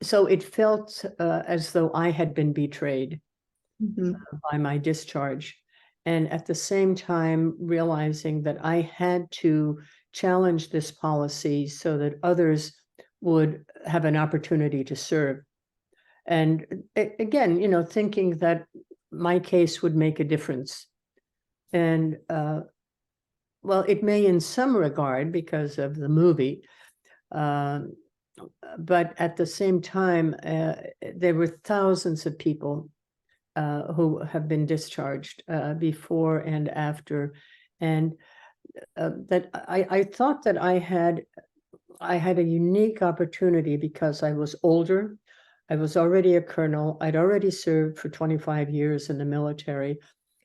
so it felt as though I had been betrayed by my discharge. And at the same time, realizing that I had to challenge this policy so that others would have an opportunity to serve. And again, thinking that my case would make a difference. And well, it may in some regard because of the movie, but at the same time, there were thousands of people who have been discharged before and after, and that I thought that I had a unique opportunity because I was older. I was already a colonel. I'd already served for 25 years in the military.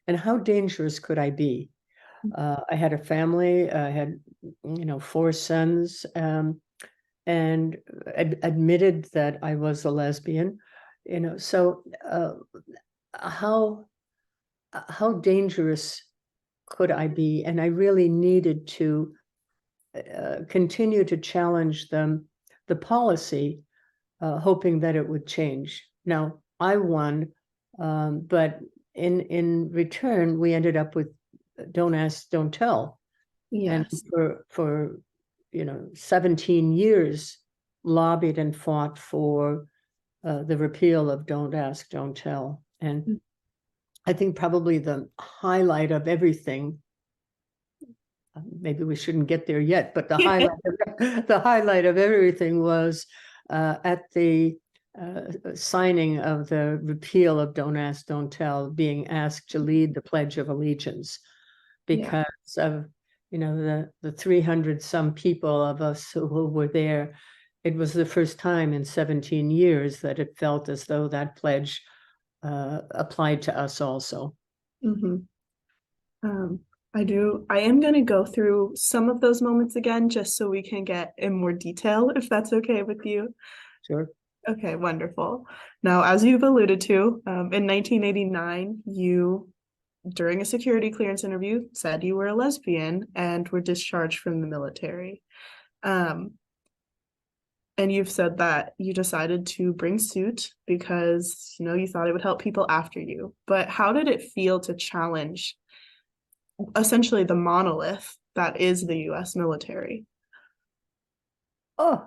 And how dangerous could I be? I had a family. I had, 4 sons, and admitted that I was a lesbian. So how dangerous could I be? And I really needed to continue to challenge the policy, hoping that it would change. Now, I won, but in return, we ended up with Don't Ask, Don't Tell. Yes. And for 17 years, lobbied and fought for the repeal of Don't Ask, Don't Tell. And I think probably the highlight of everything, maybe we shouldn't get there yet, but the highlight of everything was at the signing of the repeal of Don't Ask, Don't Tell, being asked to lead the Pledge of Allegiance, because of the 300 some people of us who were there. It was the first time in 17 years that it felt as though that pledge applied to us also. I am going to go through some of those moments again, just so we can get in more detail, if that's okay with you. Sure. Okay, wonderful. Now, as you've alluded to, in 1989, you, during a security clearance interview, said you were a lesbian and were discharged from the military. And you've said that you decided to bring suit because, you thought it would help people after you. But how did it feel to challenge essentially the monolith that is the US military? Oh,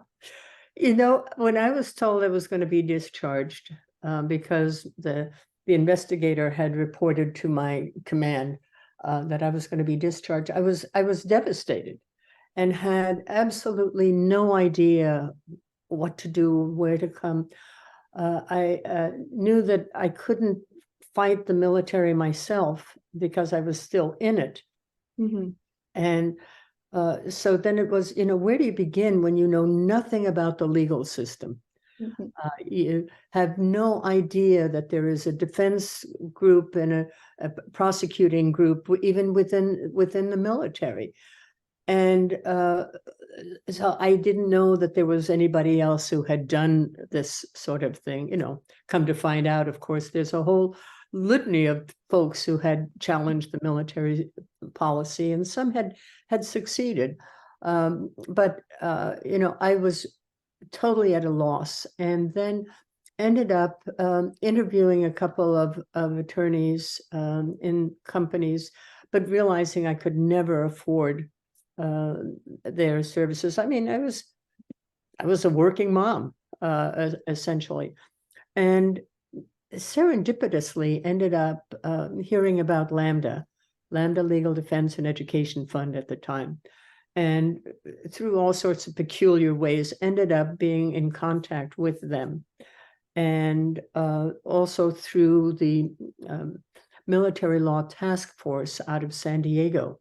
when I was told I was going to be discharged, because the investigator had reported to my command that I was going to be discharged, I was devastated and had absolutely no idea what to do, where to come. I knew that I couldn't fight the military myself because I was still in it. And so then it was, where do you begin when you know nothing about the legal system? You have no idea that there is a defense group and a prosecuting group, even within the military. And so I didn't know that there was anybody else who had done this sort of thing, come to find out, of course, there's a whole litany of folks who had challenged the military policy, and some had succeeded. But I was totally at a loss, and then ended up interviewing a couple of attorneys in companies, but realizing I could never afford their services. I mean, I was a working mom, essentially, and serendipitously ended up hearing about Lambda Legal Defense and Education Fund at the time, and through all sorts of peculiar ways ended up being in contact with them, and also through the military law task force out of San Diego.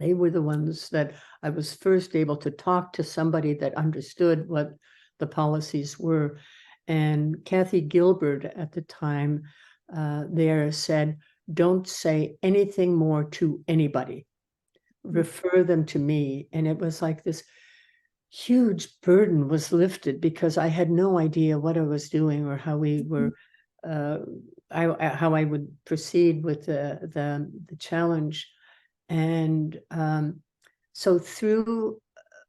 They were the ones that I was first able to talk to somebody that understood what the policies were. And Kathy Gilbert at the time there said, don't say anything more to anybody. Refer them to me. And it was like this huge burden was lifted, because I had no idea what I was doing or how we were, how I would proceed with the challenge. And so through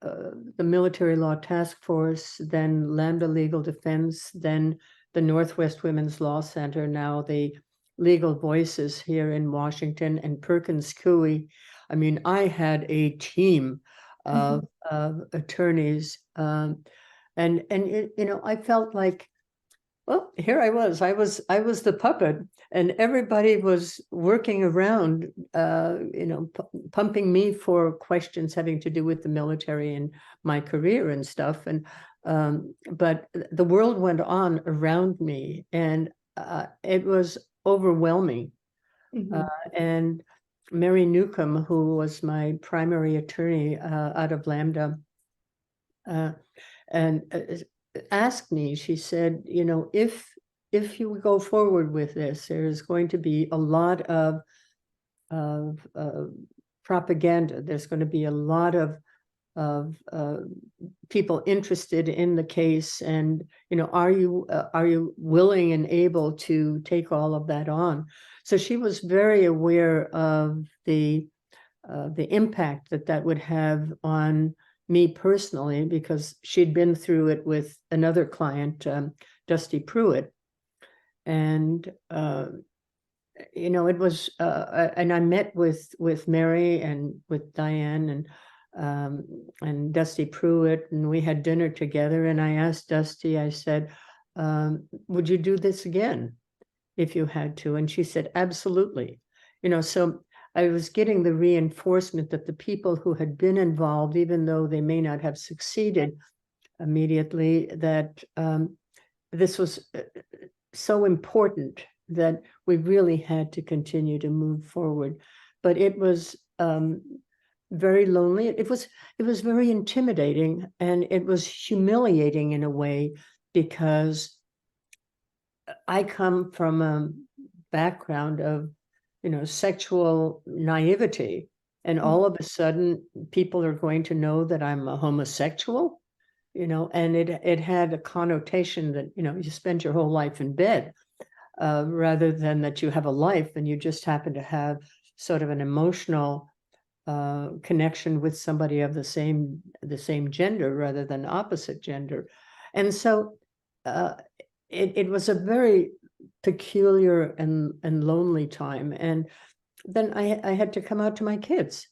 the Military Law Task Force, then Lambda Legal Defense, then the Northwest Women's Law Center, now the Legal Voices here in Washington, and Perkins Coie. I mean, I had a team of attorneys, and I felt like, well, here I was the puppet, and everybody was working around, pumping me for questions having to do with the military and my career and stuff. And but the world went on around me, and it was overwhelming. And Mary Newcomb, who was my primary attorney out of Lambda, and asked me, she said, if you go forward with this, there's going to be a lot of propaganda. There's going to be a lot of people interested in the case, and are you willing and able to take all of that on? So she was very aware of the impact that would have on me personally, because she'd been through it with another client, Dusty Pruitt. And it was and I met with Mary and with Diane and Dusty Pruitt, and we had dinner together, and I asked Dusty, I said, would you do this again if you had to? And she said, absolutely. So I was getting the reinforcement that the people who had been involved, even though they may not have succeeded immediately, that this was so important that we really had to continue to move forward. But it was very lonely. It was very intimidating, and it was humiliating in a way, because I come from a background of sexual naivety, and all of a sudden people are going to know that I'm a homosexual, and it had a connotation that you spend your whole life in bed, rather than that you have a life and you just happen to have sort of an emotional connection with somebody of the same gender rather than opposite gender. And so it was a very peculiar and lonely time. And then I had to come out to my kids,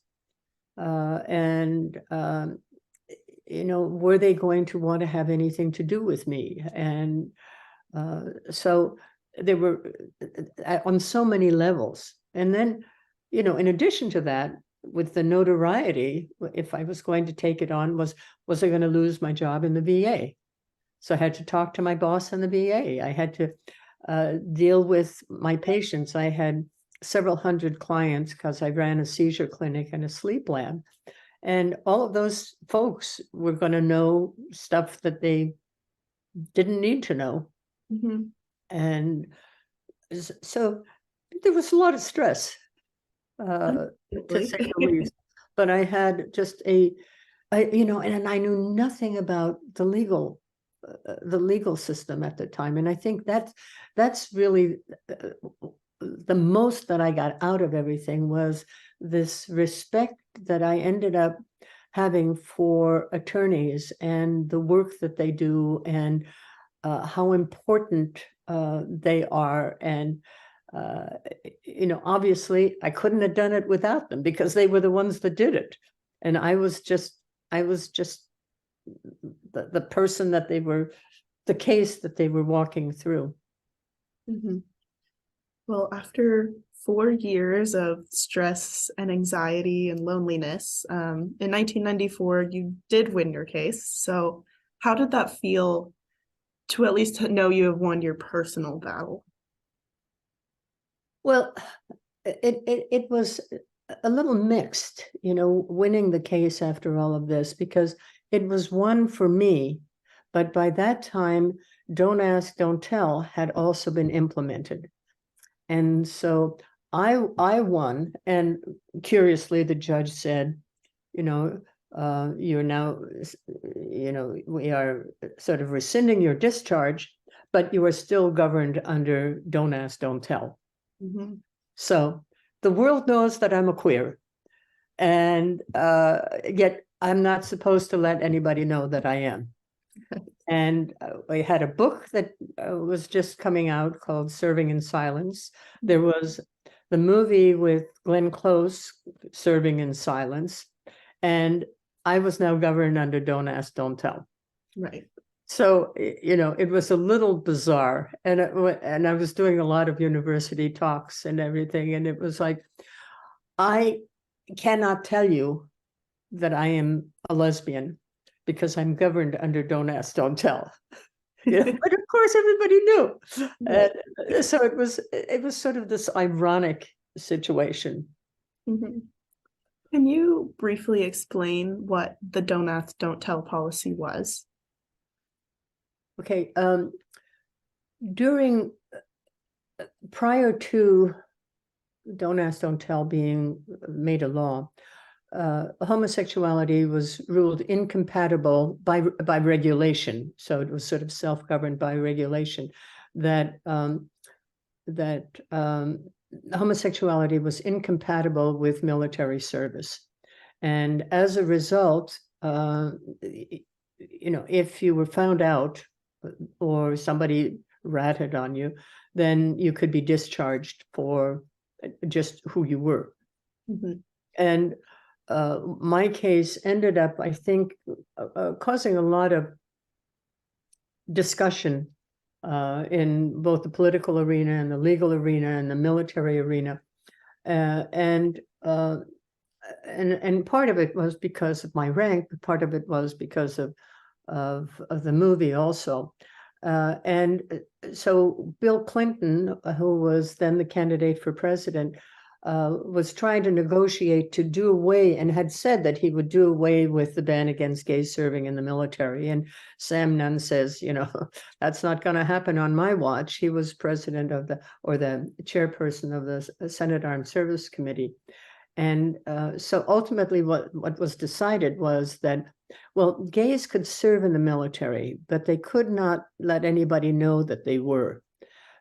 and were they going to want to have anything to do with me? And so there were on so many levels. And then in addition to that, with the notoriety, if I was going to take it on, was I going to lose my job in the VA? So I had to talk to my boss in the VA. I had to deal with my patients. I had several hundred clients because I ran a seizure clinic and a sleep lab. And all of those folks were going to know stuff that they didn't need to know. And so there was a lot of stress, to say the least. but I had just and I knew nothing about the legal system at the time. And I think that's really the most that I got out of everything was this respect that I ended up having for attorneys and the work that they do and how important they are. And obviously I couldn't have done it without them because they were the ones that did it. And I was just the person that the case that they were walking through. Mm-hmm. Well, after 4 years of stress and anxiety and loneliness, in 1994, you did win your case. So how did that feel to at least know you have won your personal battle? Well, it was a little mixed, winning the case after all of this, because it was one for me, but by that time, Don't Ask, Don't Tell had also been implemented. And so I won, and curiously, the judge said, you're now, we are sort of rescinding your discharge, but you are still governed under Don't Ask, Don't Tell. Mm-hmm. So the world knows that I'm a queer, and yet I'm not supposed to let anybody know that I am. And we had a book that was just coming out called Serving in Silence. There was the movie with Glenn Close, Serving in Silence, and I was now governed under Don't Ask, Don't Tell. Right. So, it was a little bizarre. And I was doing a lot of university talks and everything. And it was like, I cannot tell you that I am a lesbian because I'm governed under Don't Ask, Don't Tell. But of course, everybody knew. Right. So it was sort of this ironic situation. Mm-hmm. Can you briefly explain what the Don't Ask, Don't Tell policy was? Okay. Prior to Don't Ask, Don't Tell being made a law, homosexuality was ruled incompatible by regulation. So it was sort of self-governed by regulation that homosexuality was incompatible with military service. And as a result, if you were found out or somebody ratted on you, then you could be discharged for just who you were. Mm-hmm. And my case ended up, I think, causing a lot of discussion in both the political arena and the legal arena and the military arena. And part of it was because of my rank, but part of it was because of the movie also. And so Bill Clinton, who was then the candidate for president, was trying to negotiate to do away, and had said that he would do away with the ban against gays serving in the military. And Sam Nunn says, that's not going to happen on my watch. He was president of the chairperson of the Senate Armed Services Committee. And so ultimately what was decided was that, well, gays could serve in the military, but they could not let anybody know that they were,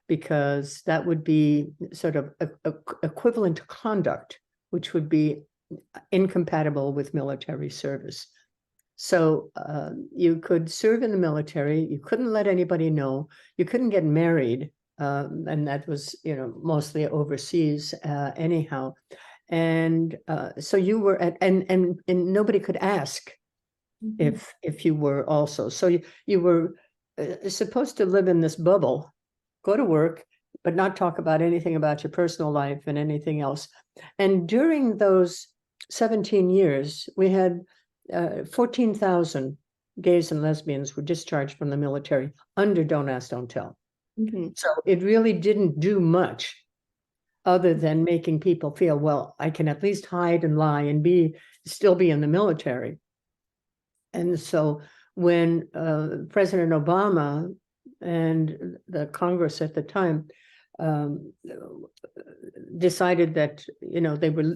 because that would be sort of equivalent conduct, which would be incompatible with military service. So you could serve in the military, you couldn't let anybody know, you couldn't get married, and that was, mostly overseas anyhow. And so you were and nobody could ask mm-hmm. if you were also. So you were supposed to live in this bubble, go to work, but not talk about anything about your personal life and anything else. And during those 17 years, we had 14,000 gays and lesbians were discharged from the military under Don't Ask, Don't Tell. Mm-hmm. So it really didn't do much other than making people feel, well, I can at least hide and lie and still be in the military. And so when President Obama and the Congress at the time decided that, they were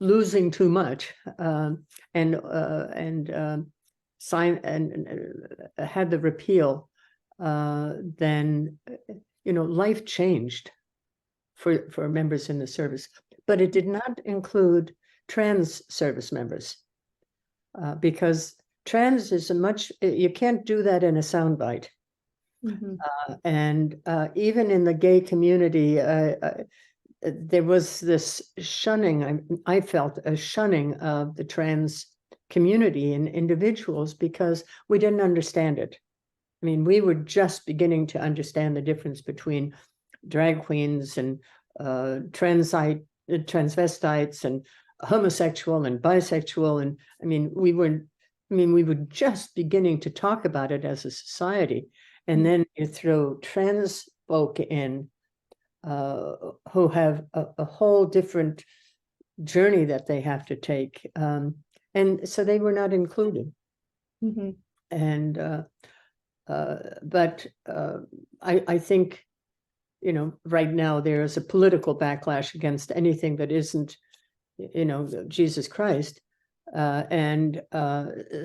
losing too much, and sign and had the repeal, then life changed for members in the service. But it did not include trans service members, because trans is you can't do that in a soundbite. And even in the gay community, there was this shunning. I felt a shunning of the trans community and individuals because we didn't understand it. I mean, we were just beginning to understand the difference between drag queens and transvestites and homosexual and bisexual. And I mean, we were just beginning to talk about it as a society. And then you throw trans folk in, who have a whole different journey that they have to take. And so they were not included. And but I think, right now there is a political backlash against anything that isn't, Jesus Christ. And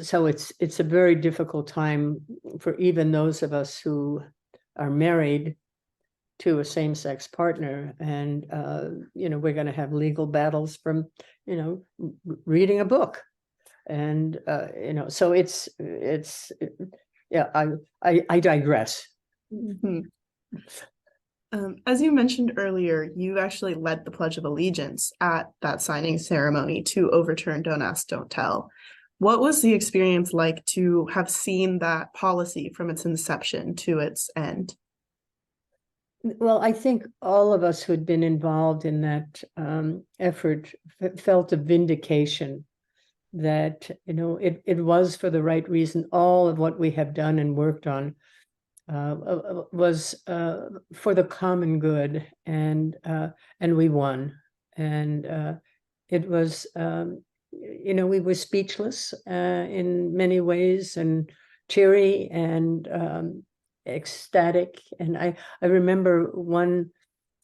so it's a very difficult time for even those of us who are married to a same-sex partner. And, we're going to have legal battles from, reading a book. And, so it's yeah, I digress. As you mentioned earlier, you actually led the Pledge of Allegiance at that signing ceremony to overturn Don't Ask, Don't Tell. What was the experience like to have seen that policy from its inception to its end? Well, I think all of us who had been involved in that effort felt a vindication that, it was for the right reason. All of what we have done and worked on was for the common good, and we won. And it was, we were speechless in many ways, and teary and ecstatic. And I remember one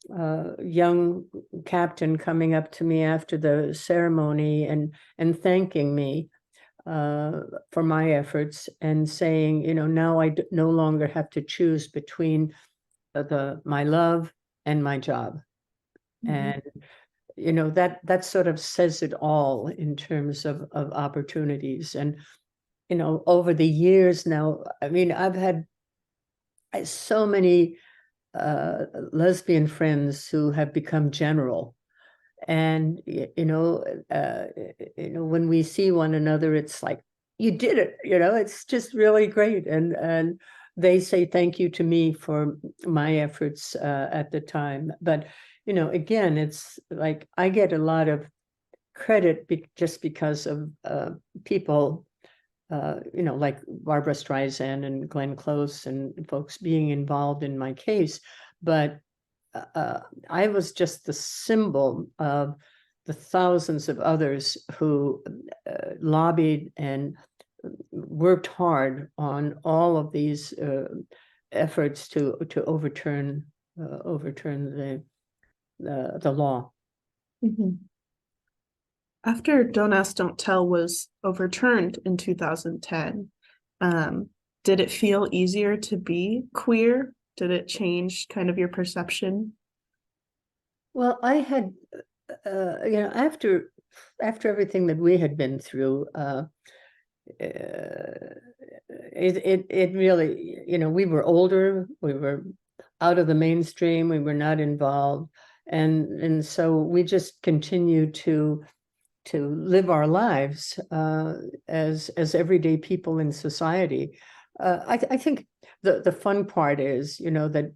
young captain coming up to me after the ceremony and thanking me for my efforts and saying, now I no longer have to choose between my love and my job. And that sort of says it all in terms of opportunities. And over the years now, I mean, I've had so many lesbian friends who have become general. And when we see one another, it's like, you did it, it's just really great. And they say thank you to me for my efforts at the time. But again, it's like I get a lot of credit just because of people like Barbara Streisand and Glenn Close and folks being involved in my case. But I was just the symbol of the thousands of others who lobbied and worked hard on all of these efforts to overturn the law. After Don't Ask, Don't Tell was overturned in 2010, did it feel easier to be queer? Did it change kind of your perception? Well, I had, after everything that we had been through, it really, we were older, we were out of the mainstream, we were not involved, and so we just continued to live our lives as everyday people in society. I think the fun part is, that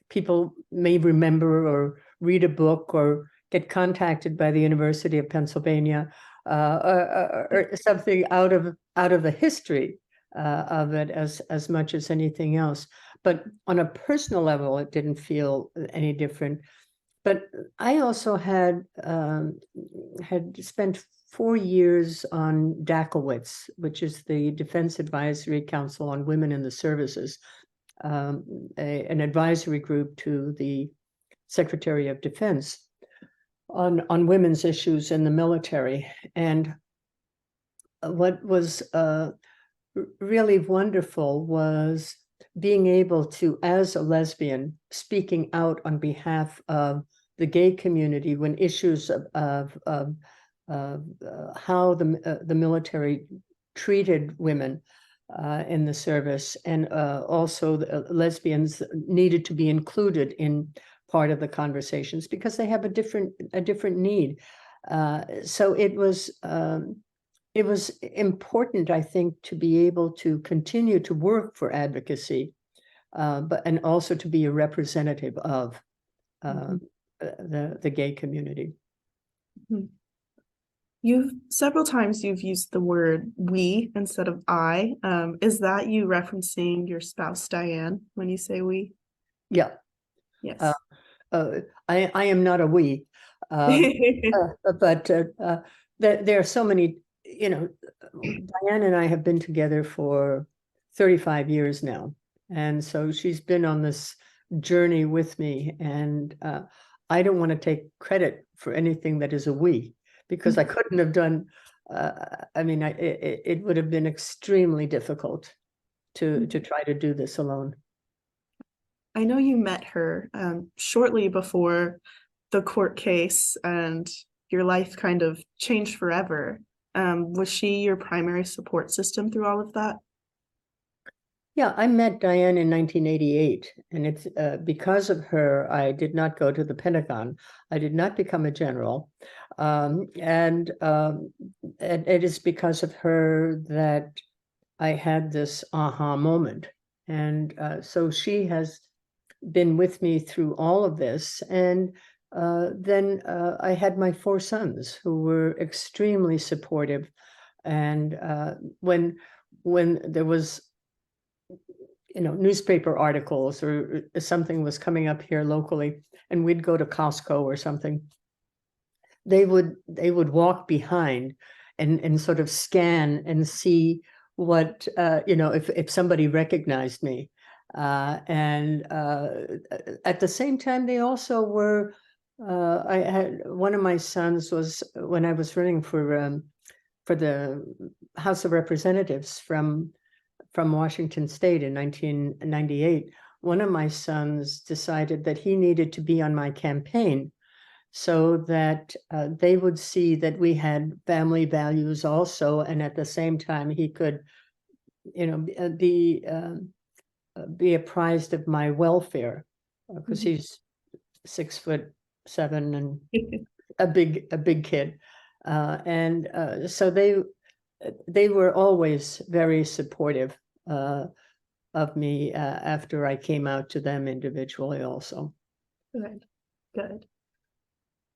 people may remember or read a book or get contacted by the University of Pennsylvania or something out of the history of it as much as anything else. But on a personal level, it didn't feel any different. But I also had spent 4 years on DACLWITS, which is the Defense Advisory Council on Women in the Services, an advisory group to the Secretary of Defense. on women's issues in the military. And what was really wonderful was being able to, as a lesbian, speaking out on behalf of the gay community when issues of how the military treated women in the service, and also the lesbians needed to be included in part of the conversations because they have a different need. So it was important, I think, to be able to continue to work for advocacy, and also to be a representative of the gay community. Several times you've used the word we instead of I. Is that you referencing your spouse, Diane, when you say we? Yeah. Yes. I am not a we, but there are so many, Diane and I have been together for 35 years now. And so she's been on this journey with me, and I don't want to take credit for anything that is a we, because I couldn't have done, it would have been extremely difficult to try to do this alone. I know you met her shortly before the court case, and your life kind of changed forever. Was she your primary support system through all of that? Yeah, I met Diane in 1988, and it's because of her, I did not go to the Pentagon. I did not become a general. And it is because of her that I had this aha moment. And so she has been with me through all of this. And then I had my 4 sons who were extremely supportive. And when there was newspaper articles or something was coming up here locally, and we'd go to Costco or something, they would walk behind and sort of scan and see what, if somebody recognized me. And at the same time, they also were, I had one of my sons was, when I was running for the House of Representatives from Washington State in 1998, one of my sons decided that he needed to be on my campaign so that they would see that we had family values also, and at the same time he could, be apprised of my welfare, because he's 6'7" and a big kid, and so they were always very supportive of me after I came out to them individually also. Good.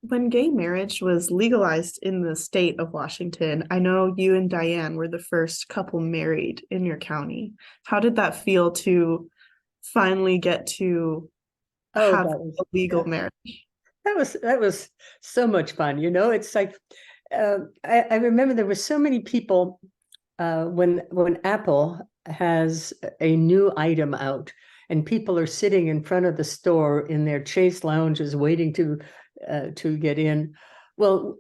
When gay marriage was legalized in the state of Washington, I know you and Diane were the first couple married in your county. How did that feel to finally get to have a legal marriage? That was so much fun. It's like, I remember there were so many people when Apple has a new item out and people are sitting in front of the store in their chaise lounges waiting to get in. Well,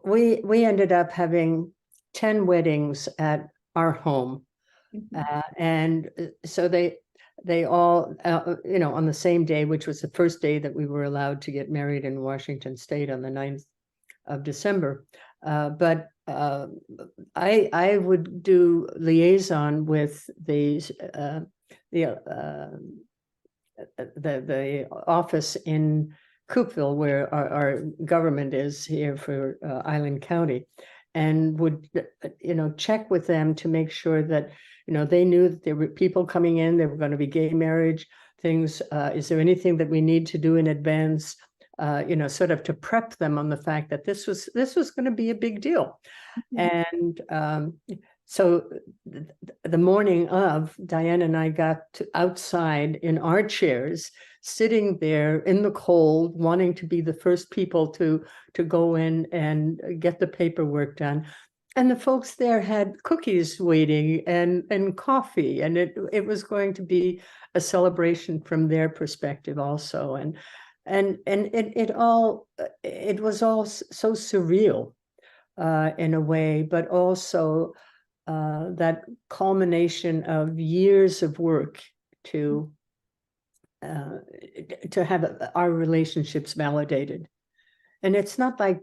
we ended up having 10 weddings at our home, and so they all, on the same day, which was the first day that we were allowed to get married in Washington State, on the 9th of December. But I would do liaison with the office in Coupeville, where our government is here for Island County, and would check with them to make sure that they knew that there were people coming in, there were going to be gay marriage things. Is there anything that we need to do in advance? Sort of to prep them on the fact that this was going to be a big deal. And so the morning of, Diane and I got outside in our chairs, sitting there in the cold, wanting to be the first people to go in and get the paperwork done. And the folks there had cookies waiting and coffee, and it was going to be a celebration from their perspective also. it was all so surreal in a way, but also that culmination of years of work to have our relationships validated. And it's not like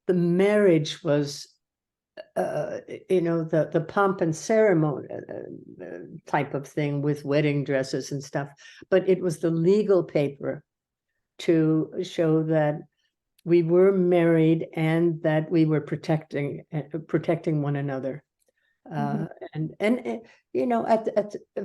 the marriage was the pomp and ceremony type of thing with wedding dresses and stuff, but it was the legal paper to show that we were married and that we were protecting one another. And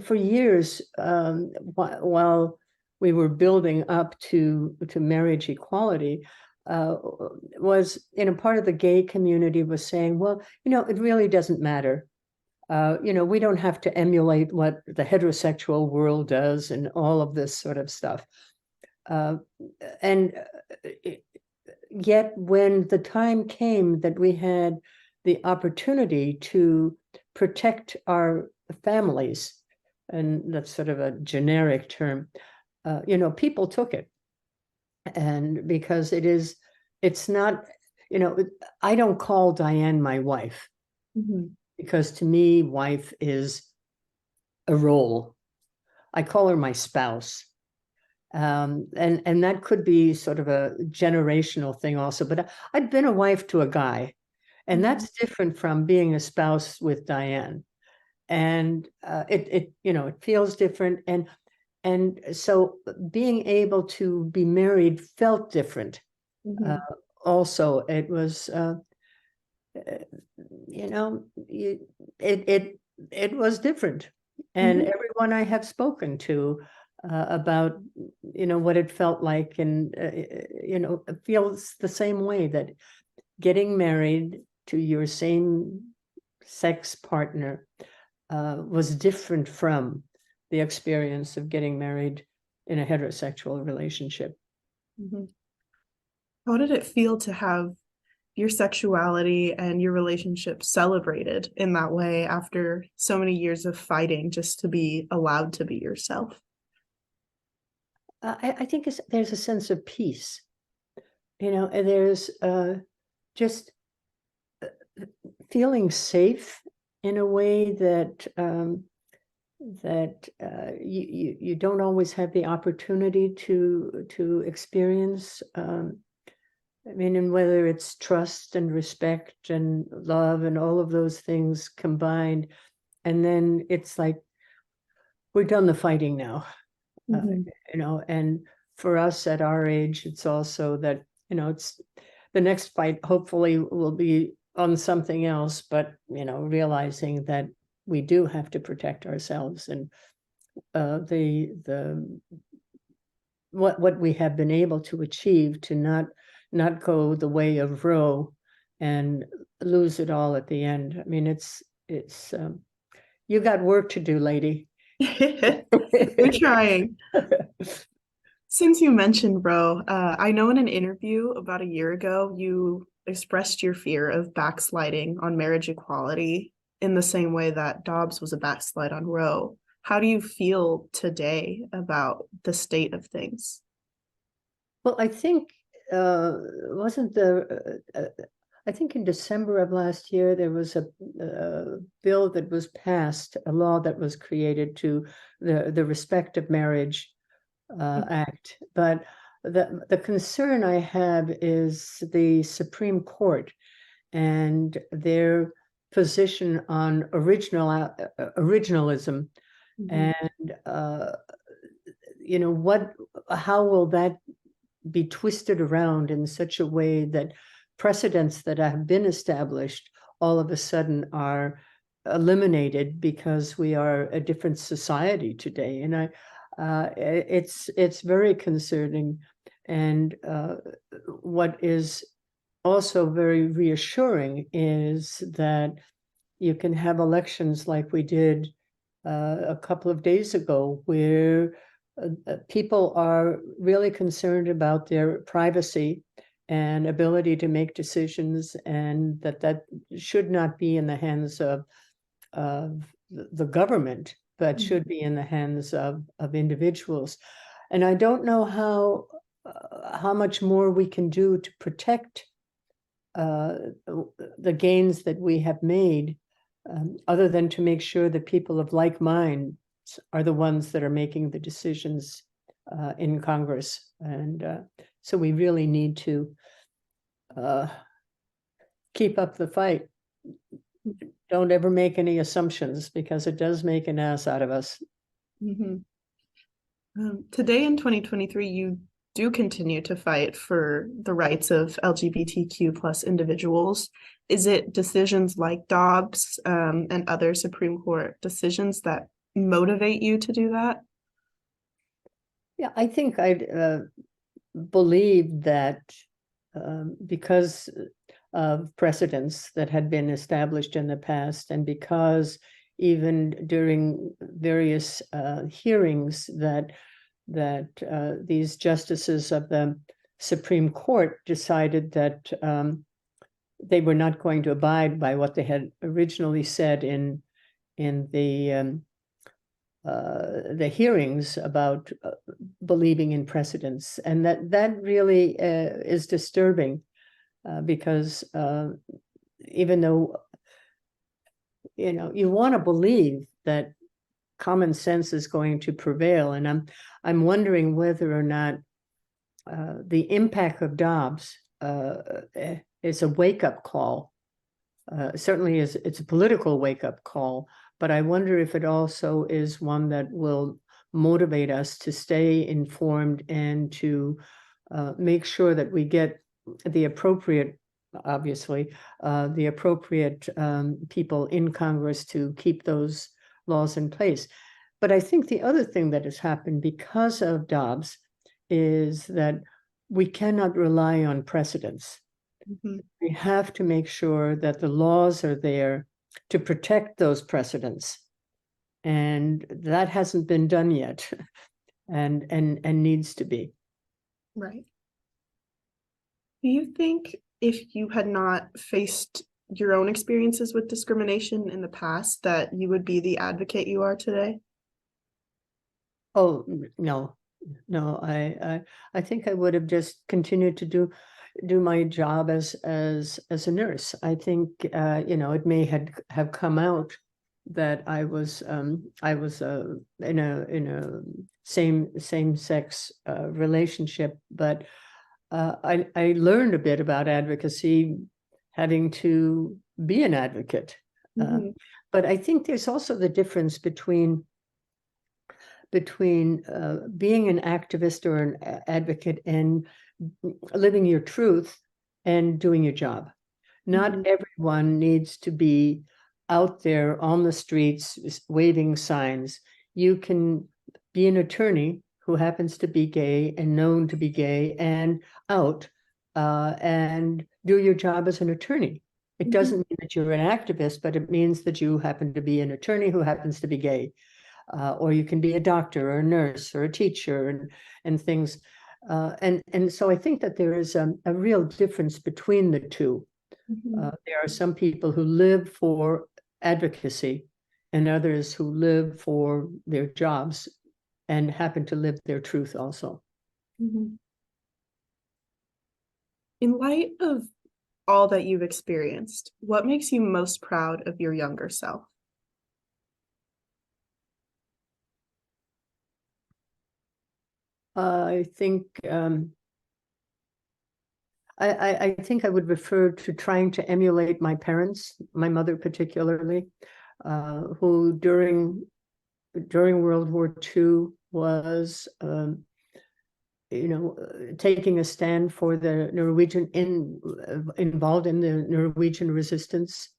for years, while we were building up to marriage equality, was in a part of the gay community was saying, well, it really doesn't matter. We don't have to emulate what the heterosexual world does and all of this sort of stuff. Yet when the time came that we had the opportunity to protect our families, and that's sort of a generic term, people took it. And because it's not, I don't call Diane my wife, because to me, wife is a role. I call her my spouse. And that could be sort of a generational thing also, but I'd been a wife to a guy, and that's different from being a spouse with Diane. And it feels different. And so being able to be married felt different. Also, it was, it was different. And everyone I have spoken to about, what it felt like, and, it feels the same way, that getting married to your same sex partner was different from the experience of getting married in a heterosexual relationship. How did it feel to have your sexuality and your relationship celebrated in that way after so many years of fighting just to be allowed to be yourself? I think there's a sense of peace. And there's just feeling safe in a way that you don't always have the opportunity to experience. And whether it's trust and respect and love and all of those things combined, and then it's like, we're done the fighting now. And for us at our age, it's also that, it's the next fight hopefully will be on something else, but, realizing that we do have to protect ourselves, and what we have been able to achieve to not go the way of Roe and lose it all at the end. It's you got work to do, lady. We're trying. Since you mentioned Roe, I know in an interview about a year ago, you expressed your fear of backsliding on marriage equality in the same way that Dobbs was a backslide on Roe. How do you feel today about the state of things? Well, I think I think in December of last year, there was a bill that was passed, a law that was created to the Respect of Marriage Act. But the concern I have is the Supreme Court and their position on originalism, and how will that be twisted around in such a way that precedents that have been established all of a sudden are eliminated because we are a different society today. And it's very concerning. And what is also very reassuring is that you can have elections like we did a couple of days ago, where people are really concerned about their privacy and ability to make decisions, and that should not be in the hands of the government, but should be in the hands of individuals. And I don't know how how much more we can do to protect the gains that we have made, other than to make sure that people of like minds are the ones that are making the decisions in Congress. And so we really need to keep up the fight. Don't ever make any assumptions, because it does make an ass out of us. Mm-hmm. Today in 2023, you do continue to fight for the rights of LGBTQ plus individuals. Is it decisions like Dobbs and other Supreme Court decisions that motivate you to do that? Yeah, I think I believe that because of precedents that had been established in the past, and because even during various hearings that these justices of the Supreme Court decided that they were not going to abide by what they had originally said in the hearings about believing in precedents, and that really is disturbing, because even though you want to believe that common sense is going to prevail, and I'm wondering whether or not the impact of Dobbs is a wake-up call. Certainly it's a political wake-up call, but I wonder if it also is one that will motivate us to stay informed and to make sure that we get the appropriate, obviously, the appropriate people in Congress to keep those laws in place. But I think the other thing that has happened because of Dobbs is that we cannot rely on precedents. Mm-hmm. We have to make sure that the laws are there to protect those precedents, and that hasn't been done yet, and needs to be. Right. Do you think if you had not faced your own experiences with discrimination in the past, that you would be the advocate you are today? Oh, no. I think I would have just continued to do my job as a nurse. I think it may have come out that I was in a same sex relationship, but I learned a bit about advocacy having to be an advocate. Mm-hmm. But I think there's also the difference between being an activist or an advocate and living your truth and doing your job. Not mm-hmm. everyone needs to be out there on the streets waving signs. You can be an attorney who happens to be gay and known to be gay and out and do your job as an attorney. It doesn't mean that you're an activist, but it means that you happen to be an attorney who happens to be gay. Or you can be a doctor or a nurse or a teacher and things. And so I think that there is a real difference between the two. Mm-hmm. There are some people who live for advocacy and others who live for their jobs and happen to live their truth also. Mm-hmm. In light of all that you've experienced, what makes you most proud of your younger self? I think I think I would refer to trying to emulate my parents, my mother particularly, who during World War II was, taking a stand for the Norwegian, involved in the Norwegian resistance,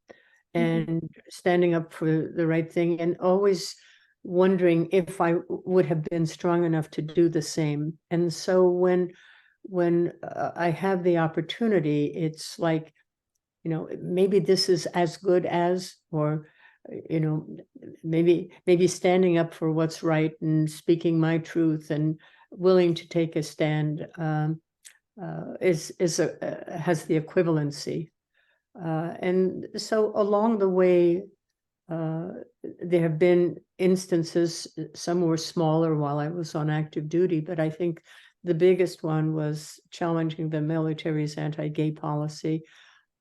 and mm-hmm. standing up for the right thing, and always wondering if I would have been strong enough to do the same. And so when I have the opportunity, it's like, maybe this is as good as, or maybe standing up for what's right and speaking my truth and willing to take a stand has the equivalency. And so along the way, there have been instances, some were smaller while I was on active duty, but I think the biggest one was challenging the military's anti-gay policy,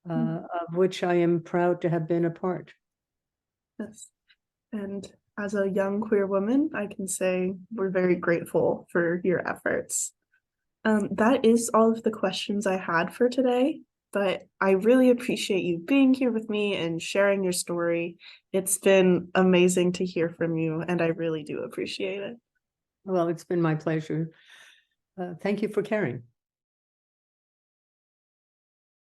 of which I am proud to have been a part. Yes. And as a young queer woman, I can say we're very grateful for your efforts. That is all of the questions I had for today, but I really appreciate you being here with me and sharing your story. It's been amazing to hear from you, and I really do appreciate it. Well, it's been my pleasure. Thank you for caring.